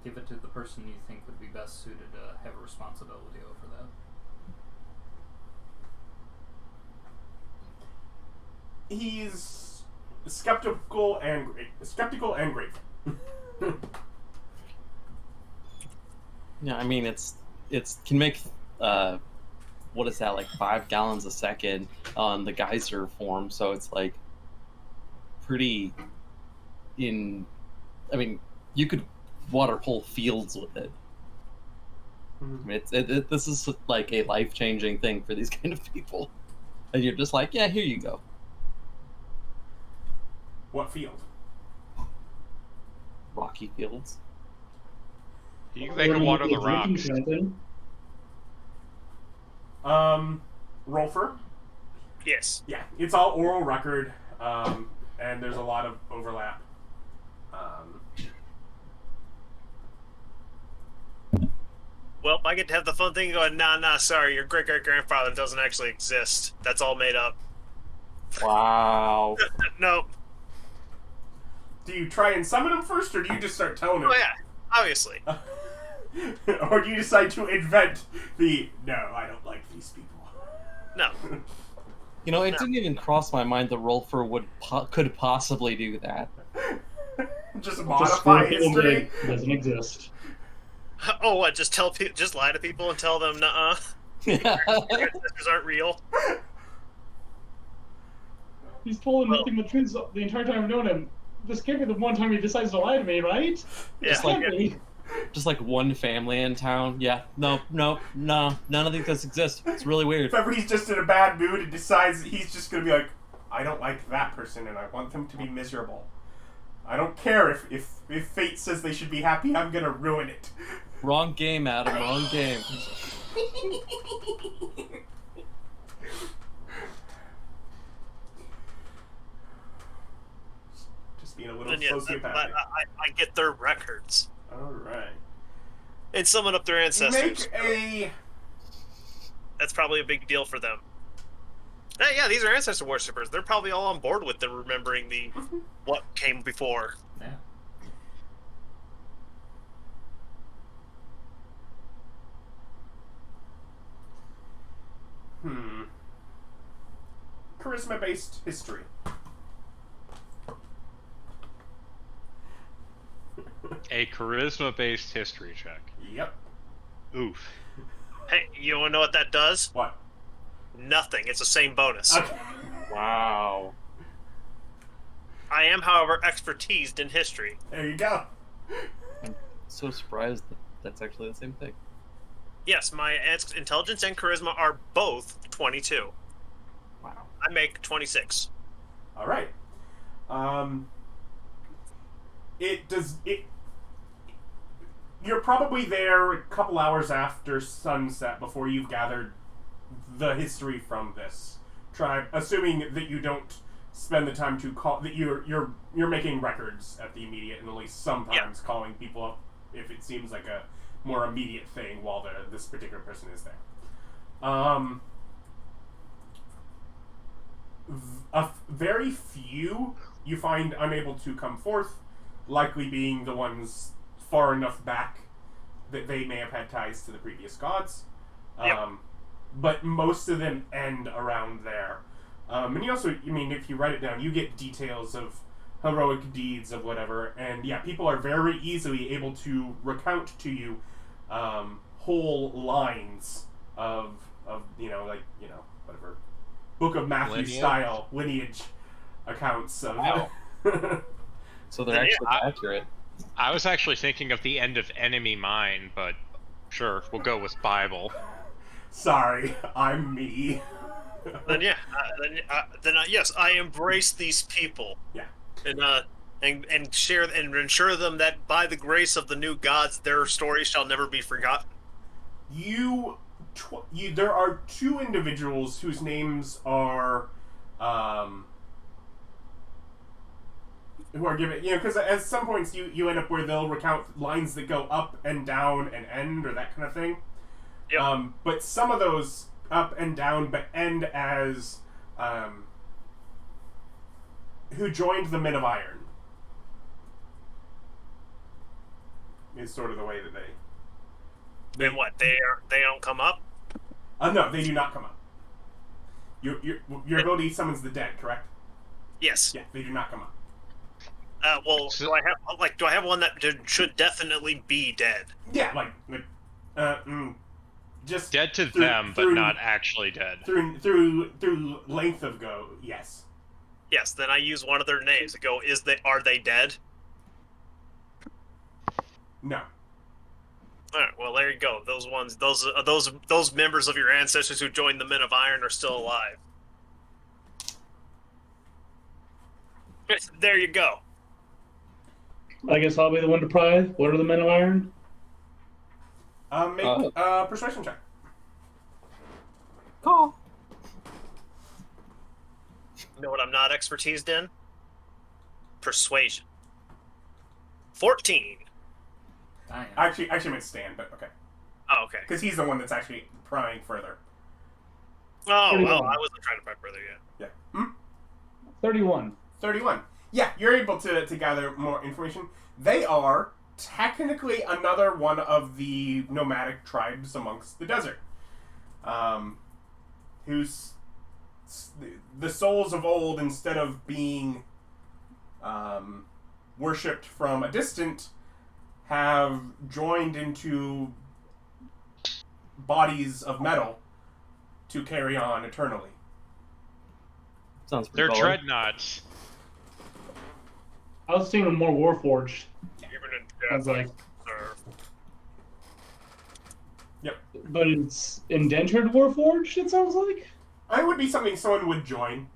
Give it to the person you think would be best suited to have a responsibility over that. He's skeptical and grateful. Yeah, I mean, it's can make what is that, like 5 gallons a second on the geyser form, so it's like pretty I mean, you could water whole fields with it. I mean, this is like a life-changing thing for these kind of people, and you're just like, yeah, here you go. What field? Rocky fields. They can water the rocks. Rolfur? Yes. Yeah, it's all oral record, and there's a lot of overlap. well, I get to have the fun thing going, nah, sorry, your great-great-grandfather doesn't actually exist. That's all made up. Wow. No. Do you try and summon him first, or do you just start telling him? Oh, yeah, obviously. Or do you decide to invent no, I don't like these people? No. You know, it didn't even cross my mind that Rolfur could possibly do that. Just Just modify screw people history? that doesn't exist. Oh, what? Just lie to people and tell them, nuh-uh, your ancestors aren't real? He's told nothing but truths the entire time I've known him. This can't be the one time he decides to lie to me, right? Yeah. Just like one family in town. Yeah, no, none of these guys exist. It's really weird. If ever he's just in a bad mood and decides that he's just going to be like, I don't like that person and I want them to be miserable. I don't care if fate says they should be happy, I'm going to ruin it. Wrong game, Adam. Wrong game. Just being a little And yes, sociopathic. I get their records Alright. and summon up their ancestors. Make That's probably a big deal for them. Hey, yeah, these are ancestor worshippers. They're probably all on board with them remembering what came before. Yeah. charisma-based history. A charisma-based history check. Yep. Oof. Hey, you want to know what that does? What? Nothing. It's the same bonus. Okay. Wow. I am, however, expertised in history. There you go. I'm so surprised that that's actually the same thing. Yes, my intelligence and charisma are both 22. Wow. I make 26. All right. You're probably there a couple hours after sunset before you've gathered the history from this tribe, assuming that you don't spend the time to call, that you're making records at the immediate and only sometimes calling people up if it seems like a more immediate thing while this particular person is there. Very few you find unable to come forth, likely being the ones far enough back that they may have had ties to the previous gods. But most of them end around there. And you also, I mean, if you write it down, you get details of heroic deeds of whatever, and yeah, people are very easily able to recount to you whole lines of whatever Book of Matthew style lineage accounts of. Wow. So they're actually accurate. I was actually thinking of the end of Enemy Mine, but sure, we'll go with Bible. Sorry, I'm me. Then yes, I embrace these people. Yeah. And share and ensure them that by the grace of the new gods, their stories shall never be forgotten. There are two individuals whose names are who are given, because at some points you end up where they'll recount lines that go up and down and end or that kind of thing. Yep. But some of those up and down but end as who joined the Men of Iron is sort of the way that they Then what? They don't come up? no, they do not come up. Your ability summons the dead, correct? Yes. Yeah, they do not come up. Well, do I have one that should definitely be dead? Yeah, just Dead to them, but not actually dead. Through length of go, yes. Yes. Then I use one of their names to go. Are they dead? No. All right. Well, there you go. Those members of your ancestors who joined the Men of Iron are still alive. There you go. I guess I'll be the one to pry. What are the Men of Iron? Make a persuasion check. Call. You know what I'm not expertised in? Persuasion. 14. I am. Actually meant stand, but okay. Oh, okay. Because he's the one that's actually prying further. Oh, 31. I wasn't trying to pry further yet. Yeah. 31. 31. Yeah, you're able to gather more information. They are technically another one of the nomadic tribes amongst the desert. Whose the souls of old, instead of being worshipped from a distant, have joined into bodies of metal to carry on eternally. Sounds They're pretty baller. dreadnoughts. I was thinking more Warforged. Even in Sounds death, like. serve. But it's indentured Warforged, it sounds like? It would be something someone would join.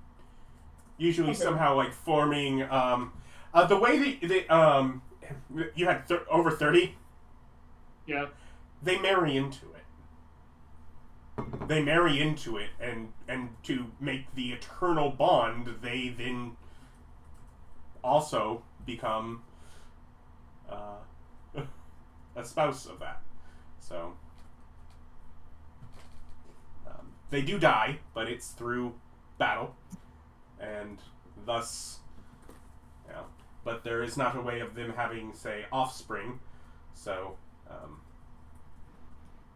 Usually Okay. somehow like forming the way that you had over 30, Yeah. they marry into it. They marry into it, and to make the eternal bond, they then also become a spouse of that. So they do die, but it's through battle, and thus, but there is not a way of them having, say, offspring. So,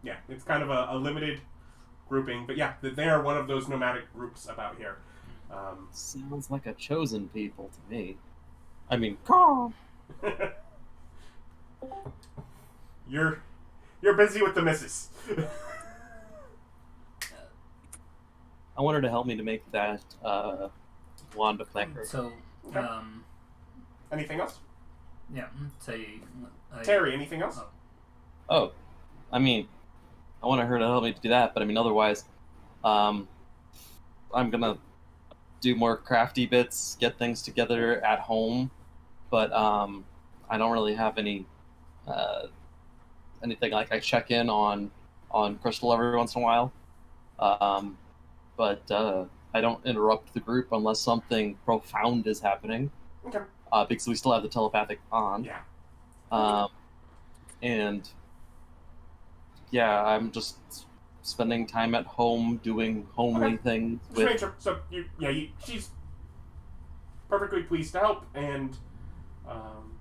yeah, it's kind of a limited grouping, but yeah, they are one of those nomadic groups about here. Sounds like a chosen people to me. I mean, caw. You're busy with the missus. I want her to help me to make that wand of nectar. So, Okay. Anything else? yeah, say... Terry, anything else? Oh, I mean, I want her to help me to do that, but I mean, otherwise, I'm gonna do more crafty bits, get things together at home, but I don't really have any anything like I check in on Crystal every once in a while, but I don't interrupt the group unless something profound is happening. Okay. Because we still have the telepathic on. Yeah. And yeah, I'm just spending time at home doing homely Okay. things Just with. make sure. So she's perfectly pleased to help, and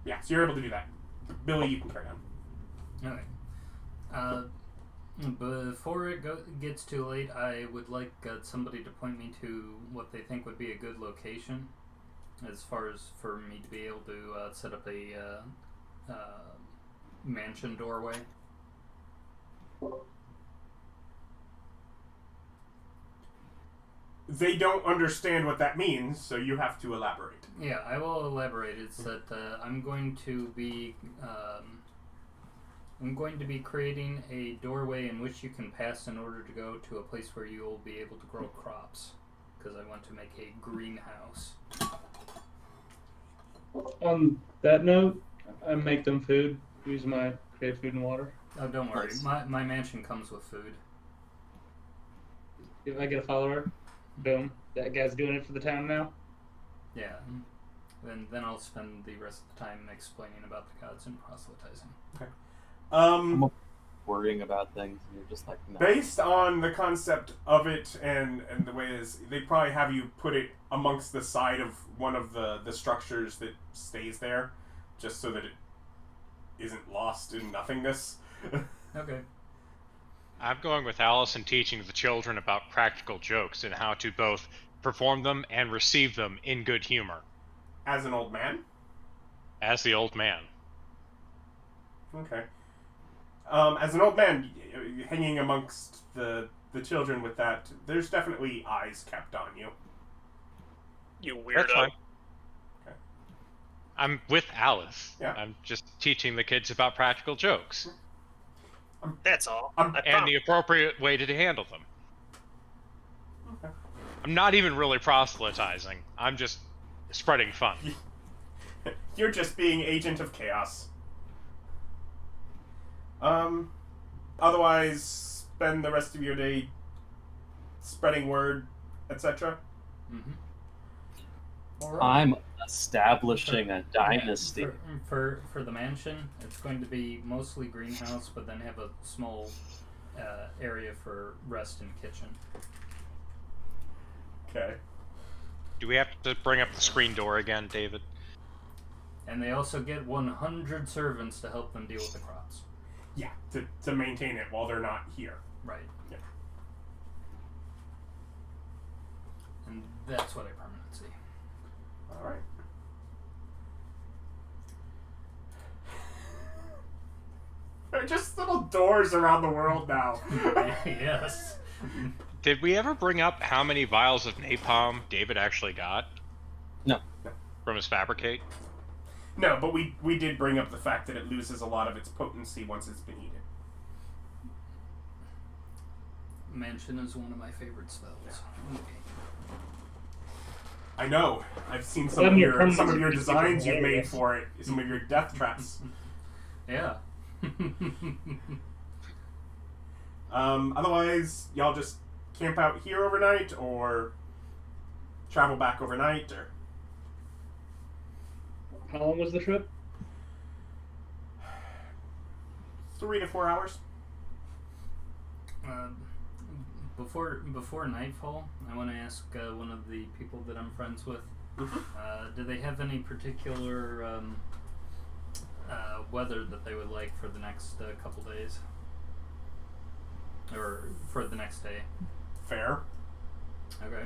yeah, so you're able to do that. Billy, you can carry on. Okay. Before it gets too late, I would like somebody to point me to what they think would be a good location, as far as for me to be able to set up a mansion doorway. They don't understand what that means, so you have to elaborate. Yeah, I will elaborate. It's that I'm going to be creating a doorway in which you can pass in order to go to a place where you will be able to grow crops, because I want to make a greenhouse. On that note, I make them food. Use my create food and water. Oh, don't worry. Nice. My mansion comes with food. If I get a follower, boom. That guy's doing it for the town now. Yeah. And then I'll spend the rest of the time explaining about the gods and proselytizing. Worrying about things, and you're just like, no. Based on the concept of it and the way it is, they probably have you put it amongst the side of one of the structures that stays there, just so that it isn't lost in nothingness. Okay. I'm going with Allison teaching the children about practical jokes and how to both perform them and receive them in good humor. As an old man? As the old man. Okay. As an old man, hanging amongst the children with that, there's definitely eyes kept on you. You That's weirdo. fine. Okay. I'm with Alice. Yeah. I'm just teaching the kids about practical jokes That's all. I'm- I and promise. the appropriate way to handle them. Okay. I'm not even really proselytizing. I'm just spreading fun. You're just being agent of chaos. Otherwise, spend the rest of your day spreading word, etc. Mm-hmm. All right. I'm Establishing a dynasty. For the mansion, it's going to be mostly greenhouse, but then have a small area for rest and kitchen. Okay. Do we have to bring up the screen door again, David? And they also get 100 servants to help them deal with the crops. Yeah, to maintain it while they're not here. Right. Yeah. And that's what I permanency. All right. They're just little doors around the world now. Yes. Did we ever bring up how many vials of napalm David actually got? No. From his fabricate? No, but we did bring up the fact that it loses a lot of its potency once it's been eaten. Mansion is one of my favorite spells. Okay. I know. I've seen some Well, of your your permanency designs is you've made hilarious. for it. Some of your death traps. Yeah. Otherwise, y'all just camp out here overnight, or travel back overnight, or How long was the trip? 3 to 4 hours. Before nightfall, I want to ask one of the people that I'm friends with. Do they have any particular weather that they would like for the next couple days, or for the next day? Fair. Okay.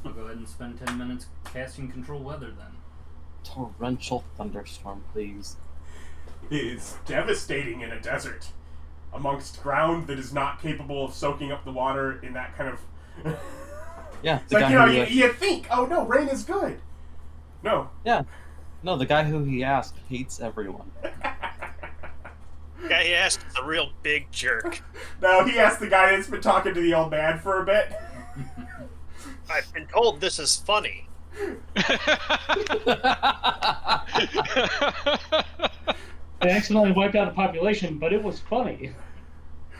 I'll go ahead and spend 10 minutes casting control weather then. Torrential thunderstorm, please. It is devastating in a desert, amongst ground that is not capable of soaking up the water in that kind of. Yeah, It's the like, guy you think, oh no, rain is good. No. Yeah. No, the guy who he asked hates everyone. Guy he asked is a real big jerk. No, he asked the guy that's been talking to the old man for a bit. I've been told this is funny. They accidentally wiped out a population, but it was funny.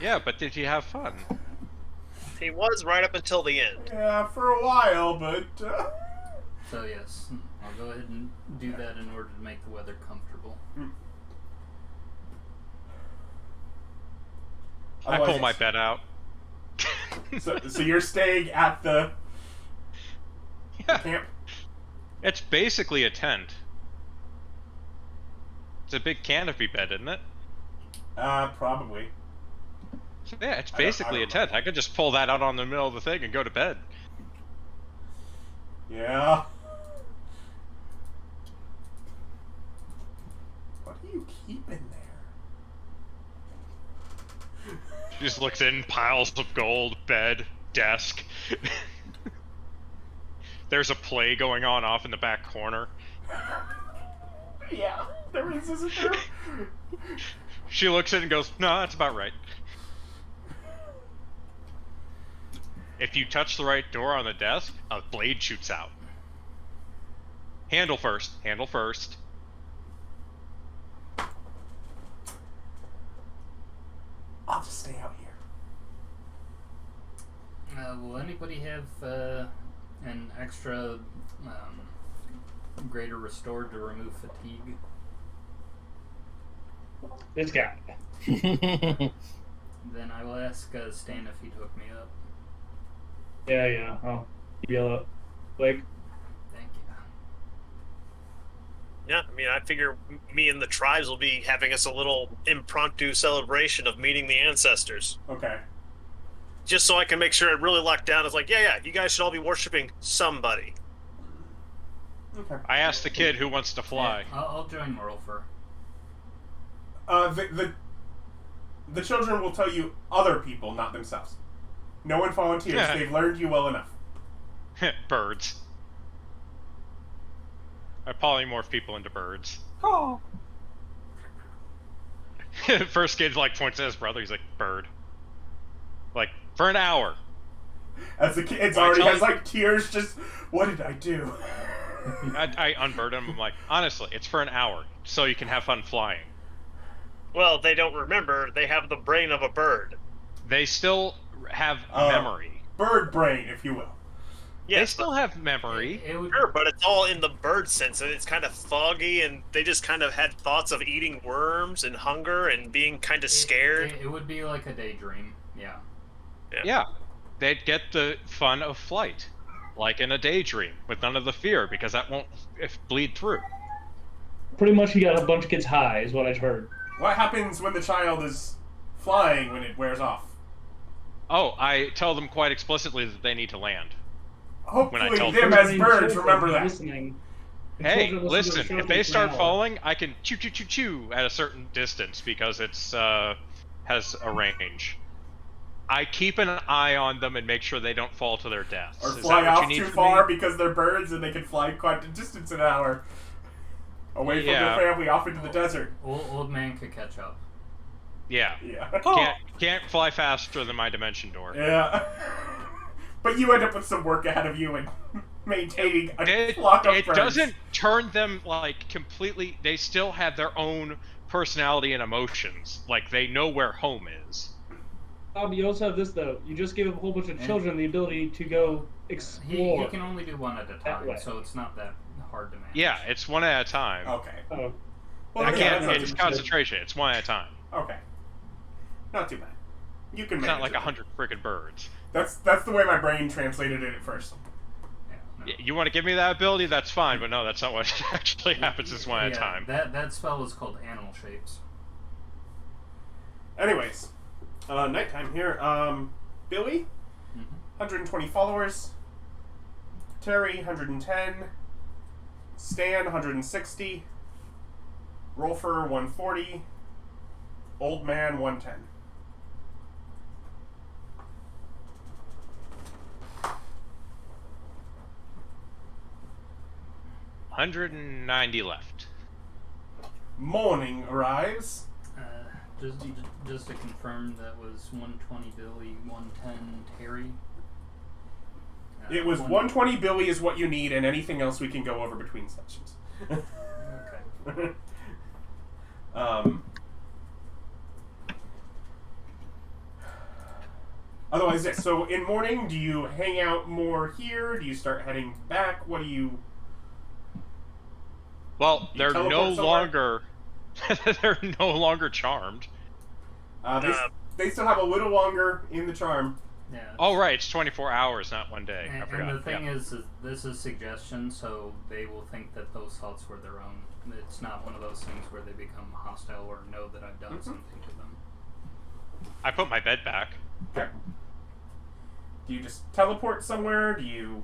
Yeah, but did you have fun? He was right up until the end. Yeah, for a while, but. So yes, I'll go ahead and do that in order to make the weather comfortable. I pull my bed out. So you're staying at the Yeah. camp? It's basically a tent. It's a big canopy bed, isn't it? Probably. Yeah, it's I basically a don't tent. I could just pull that out on the middle of the thing and go to bed. Yeah. What do you keep in there? She just looks in, piles of gold, bed, desk. There's a play going on off in the back corner. Yeah, there is, isn't there? She looks in and goes, no, that's about right. If you touch the right door on the desk, a blade shoots out. Handle first. Handle first. I'll just stay out here. Will anybody have an extra greater restore to remove fatigue? This guy. Then I will ask Stan if he'd hook me up. Yeah. I'll yell up. Like, Thank you. Yeah, I mean, I figure me and the tribes will be having us a little impromptu celebration of meeting the ancestors. Okay. Just so I can make sure it really locked down. It's like, yeah, you guys should all be worshiping somebody. Okay. I asked the kid who wants to fly. Yeah, I'll join Rolfur. The children will tell you other people, not themselves. No one volunteers. Yeah. They've learned you well enough. Birds. I polymorph people into birds. Oh. First kid like points at his brother. He's like, bird. Like, for an hour. As the kid's I already tell has you- like tears. Just what did I do? I unbird him. I'm like, honestly, it's for an hour, so you can have fun flying. Well, they don't remember. They have the brain of a bird. They still have Oh. memory. Bird brain, if you will. Yeah, They still have memory. It would, sure, but it's all in the bird sense, and it's kind of foggy, and they just kind of had thoughts of eating worms and hunger and being kind of scared. It would be like a daydream. Yeah. Yeah, they'd get the fun of flight, like in a daydream, with none of the fear, because that won't bleed through. Pretty much, you got a bunch of kids high, is what I've heard. What happens when the child is flying when it wears off? Oh, I tell them quite explicitly that they need to land. Hopefully told them them. as birds remember that. Listening. The Hey, children listen, to the if they show start now. falling, I can choo choo choo choo at a certain distance because it's has a range. I keep an eye on them and make sure they don't fall to their deaths. Or Is fly that what off you need too from far me? because they're birds and they can fly quite a distance an hour. Away from Yeah. their family, off into the desert. Old man could catch up. Yeah. Yeah. Can't fly faster than my dimension door. Yeah. But you end up with some work ahead of you and maintaining a It flock of birds. doesn't turn them like completely. They still have their own personality and emotions. Like they know where home is. Bob, you also have this though. You just gave a whole bunch of children the ability to go He explore. can only do one at a That time, way. so it's not that hard to manage. Yeah, it's one at a time. Okay. Oh, Well, I yeah, can't. that's not It's too- concentration. It's one at a time. Okay. Not too bad. You can It's manage not like it. 100 friggin' birds. That's the way my brain translated it at first. Yeah, no. You want to give me that ability? That's fine, but no, that's not what actually happens. It's one at a Yeah, time. That spell is called Animal Shapes. Anyways, nighttime here. Billy, 120 followers. Terry, 110. Stan, 160. Rolfur, 140. Old Man, 110. $190 left. Morning arrives. Just to confirm, that was 120 Billy, 110 Terry. It was 120 Billy is what you need, and anything else we can go over between sessions. Okay. Otherwise, yes. So in morning, do you hang out more here? Do you start heading back? What do you? Well, You they're no teleport somewhere? longer. They're no longer charmed. They still have a little longer in the charm. Yeah. Oh, right, it's 24 hours, not one day. I And forgot. the thing Yeah. is, this is suggestion, so they will think that those thoughts were their own. It's not one of those things where they become hostile or know that I've done something to them. I put my bed back. Okay. Do you just teleport somewhere? Do you?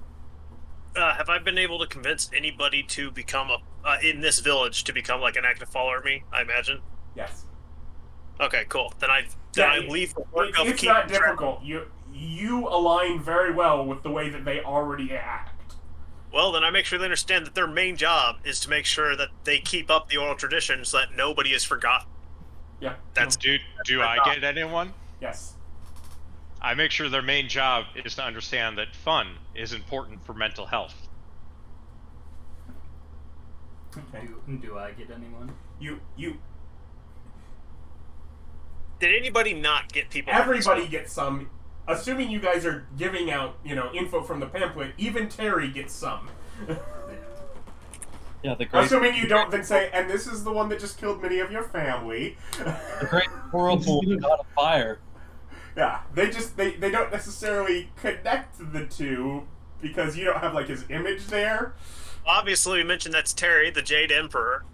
Have I been able to convince anybody to become in this village to become like an active follower of me? I imagine. Yes. Okay, cool. Then I leave the work of It's keeping not track. difficult. You align very well with the way that they already act. Well, then I make sure they understand that their main job is to make sure that they keep up the oral tradition so that nobody is forgotten. Yeah. That's Do I get anyone? Yes. I make sure their main job is to understand that fun is important for mental health. Okay. Do I get anyone? You. Did anybody not get people? Everybody gets some. Assuming you guys are giving out, info from the pamphlet, even Terry gets some. Yeah, the great, Assuming you don't then say, and this is the one that just killed many of your family. the great whirlpool god of fire. Yeah, they don't necessarily connect the two because you don't have like his image there. Obviously, we mentioned that's Terry, the Jade Emperor.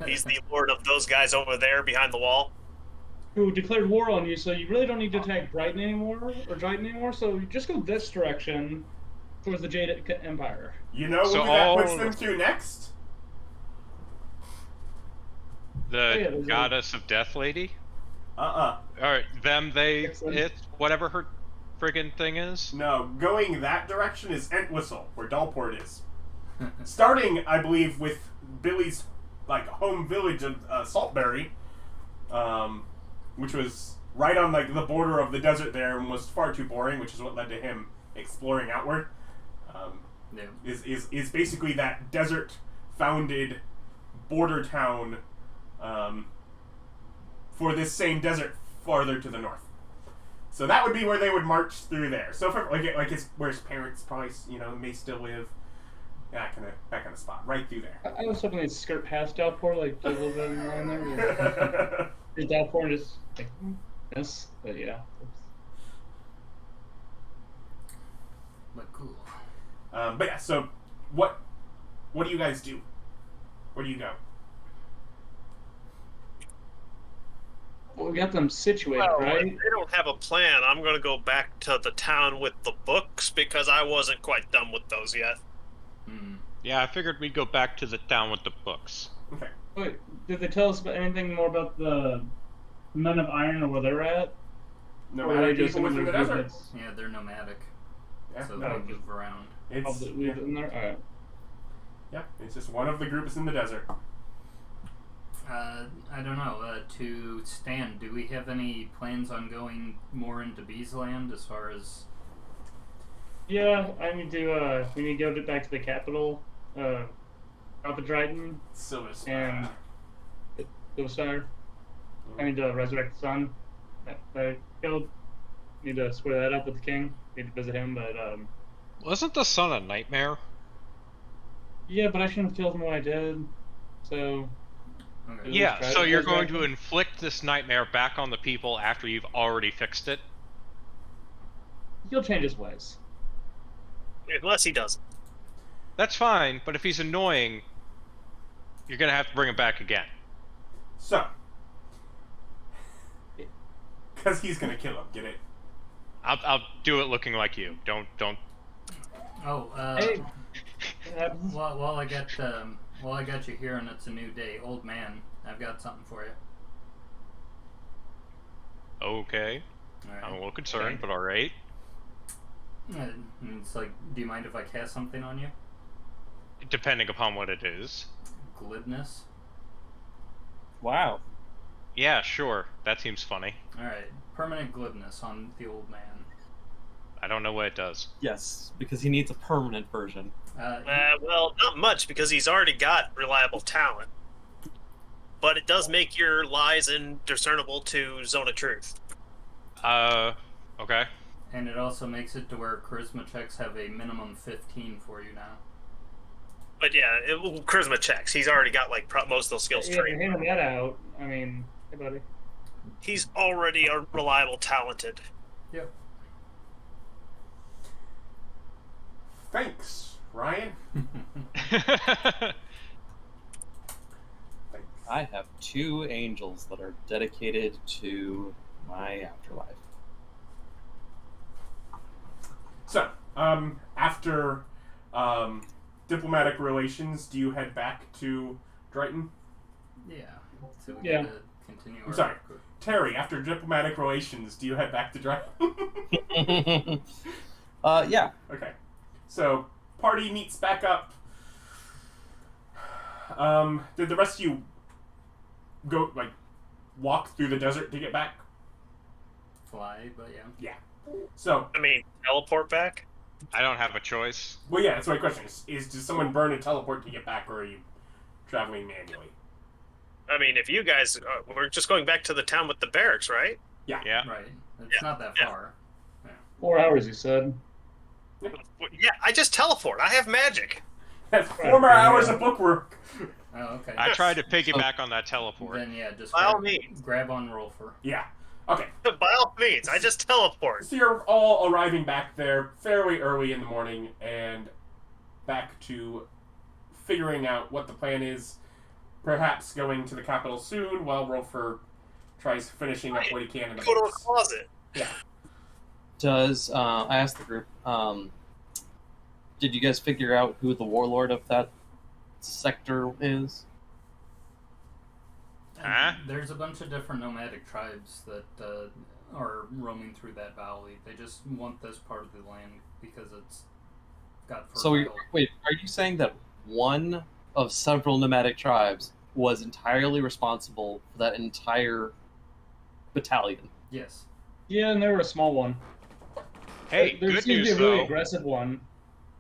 He's the lord of those guys over there behind the wall. who declared war on you, so you really don't need to attack Driton anymore, so you just go this direction towards the Jade Empire. You know So who that all- puts them to next? The there's a- goddess of death lady? Uh-uh. Alright, them, they, Excellent. it, whatever her friggin' thing is. No, going that direction is Entwistle, where Dalport is. Starting, I believe, with Billy's home village of Saltberry, which was right on the border of the desert there and was far too boring, which is what led to him exploring outward. Yeah. Is basically that desert-founded border town for this same desert farther to the north. So that would be where they would march through there. So if like it's where his parents probably may still live. That kind of spot right through there. I was hoping they'd skirt past Doubtfort, like do a little bit around there. There's Doubtfort and just like this, but yeah. But cool. But yeah, so what do you guys do? Where do you go? Well, we got them situated, Well, right? if they don't have a plan, I'm going to go back to the town with the books because I wasn't quite done with those yet. Yeah, I figured we'd go back to the town with the books. Okay. Wait, did they tell us about anything more about the Men of Iron or where they're at? No Or matter are they just people within the another desert. group that's- Yeah, they're nomadic, Yeah, so no, they move around. it's leave it in there? Alright. it's just one of the groups in the desert. I don't know. To Stan, do we have any plans on going more into Beesland as far as? Yeah, I need to, we need to go back to the capital, out the Driton, Silver and Star. I need to resurrect the sun that I killed. Need to square that up with the king. Need to visit him, but, Wasn't the sun a nightmare? yeah, but I shouldn't have killed him when I did, so... Okay. Yeah, try so to you're resurrect going to him. inflict this nightmare back on the people after you've already fixed it? He'll change his ways. Unless he doesn't. That's fine, but if he's annoying, you're gonna have to bring him back again. So, because he's gonna kill him. Get it? I'll do it looking like you. Don't. Oh, Hey! while I got you here and it's a new day, old man, I've got something for you. Okay. All right. I'm a little concerned, Okay. but all right. And it's like, do you mind if I cast something on you? Depending upon what it is. Glibness. Wow. Yeah, sure. That seems funny. All right, permanent glibness on the old man. I don't know what it does. Yes, because he needs a permanent version. Well, not much because he's already got reliable talent. But it does make your lies indiscernible to Zone of Truth. Okay. And it also makes it to where charisma checks have a minimum 15 for you now. But yeah, charisma checks. He's already got like most of those skills Yeah, if you're trained. handing that out, I mean, hey buddy. He's already a reliable, talented. Yep. Thanks, Ryan. Thanks. I have 2 angels that are dedicated to my afterlife. So, after diplomatic relations, do you head back to Driton? Yeah. So we Yeah. gotta continue. I'm sorry. Terry, after diplomatic relations, do you head back to Driton? Yeah. Okay. So, party meets back up. Did the rest of you go, walk through the desert to get back? Fly, but yeah. So, I mean, teleport back? I don't have a choice. well, yeah, that's my question. Is does someone burn a teleport to get back, or are you traveling manually? I mean, if you guys... we're just going back to the town with the barracks, right? Yeah. Right. It's not that far. 4 hours, you said. Yeah, I just teleport. I have magic. That's 4 more hours of bookwork. Oh, okay. I tried to piggyback on that teleport. Then yeah, just By all means. grab on Rolfur. Yeah. Okay. By all means, I just teleport. So you're all arriving back there fairly early in the morning and back to figuring out what the plan is. Perhaps going to the capital soon while Rolfur tries finishing up what he can in the Go to a books. closet. Yeah. Does I asked the group, did you guys figure out who the warlord of that sector is? Huh? There's a bunch of different nomadic tribes that are roaming through that valley. They just want this part of the land because it's got fertile. So wait, are you saying that one of several nomadic tribes was entirely responsible for that entire battalion? Yes. Yeah, and they were a small one. Hey, there good seems news to be a really though. aggressive one.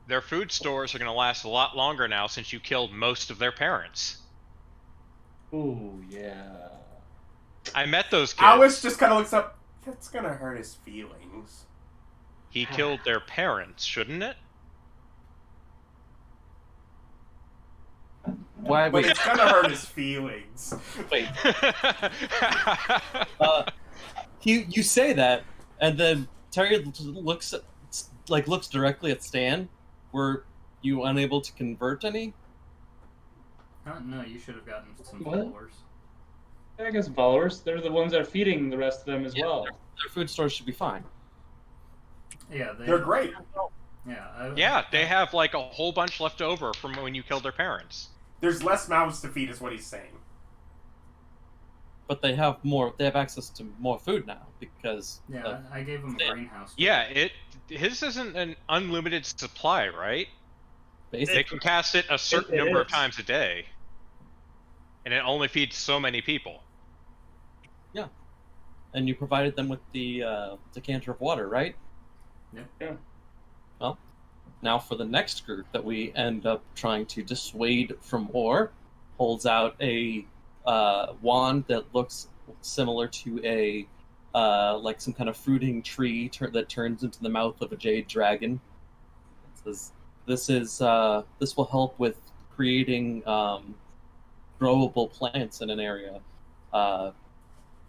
Their food stores are going to last a lot longer now since you killed most of their parents. Ooh, yeah. I met those kids. Alice just kind of looks up. That's gonna hurt his feelings. He killed their parents, shouldn't it? Why? But Wait. it's gonna hurt his feelings. Wait. You say that, and then Terry looks directly at Stan. Were you unable to convert any? No, you should have gotten some What? followers. I guess followers. They're the ones that are feeding the rest of them as Yeah, well. Their food stores should be fine. Yeah, They're great. Yeah, Yeah, they have like a whole bunch left over from when you killed their parents. There's less mouths to feed, is what he's saying. But they have more. They have access to more food now because. Yeah, I gave him a greenhouse. Yeah, his isn't an unlimited supply, right? Basically, They can cast it a certain It number of is. times a day, and it only feeds so many people. and you provided them with the decanter of water, right? Yeah. Well, now for the next group that we end up trying to dissuade from war, holds out a wand that looks similar to a like some kind of fruiting tree that turns into the mouth of a jade dragon. It says, this will help with creating growable plants in an area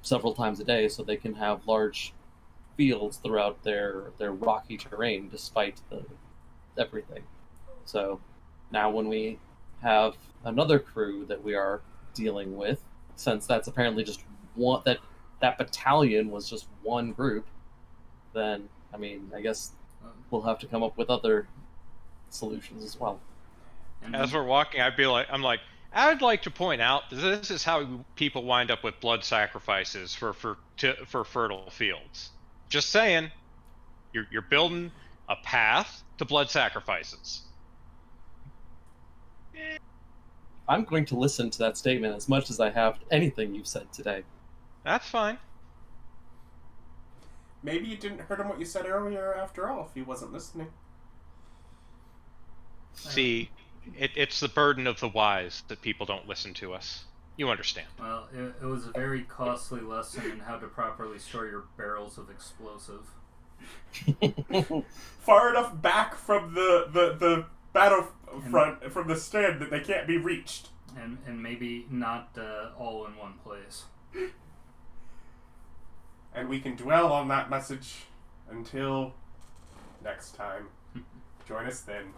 several times a day, so they can have large fields throughout their rocky terrain, despite everything. So now when we have another crew that we are dealing with, since that's apparently just one, that battalion was just one group, then I mean, I guess we'll have to come up with other solutions as well. And As we're walking, I'm like, I'd like to point out that this is how people wind up with blood sacrifices for fertile fields. Just saying, you're building a path to blood sacrifices. I'm going to listen to that statement as much as I have anything you've said today. That's fine. Maybe you didn't hurt him what you said earlier after all, if he wasn't listening. See, it's the burden of the wise that people don't listen to us. You understand. well, it was a very costly lesson in how to properly store your barrels of explosive. Far enough back from the battlefront, from the stand, that they can't be reached. And maybe not all in one place. And we can dwell on that message until next time. Join us then.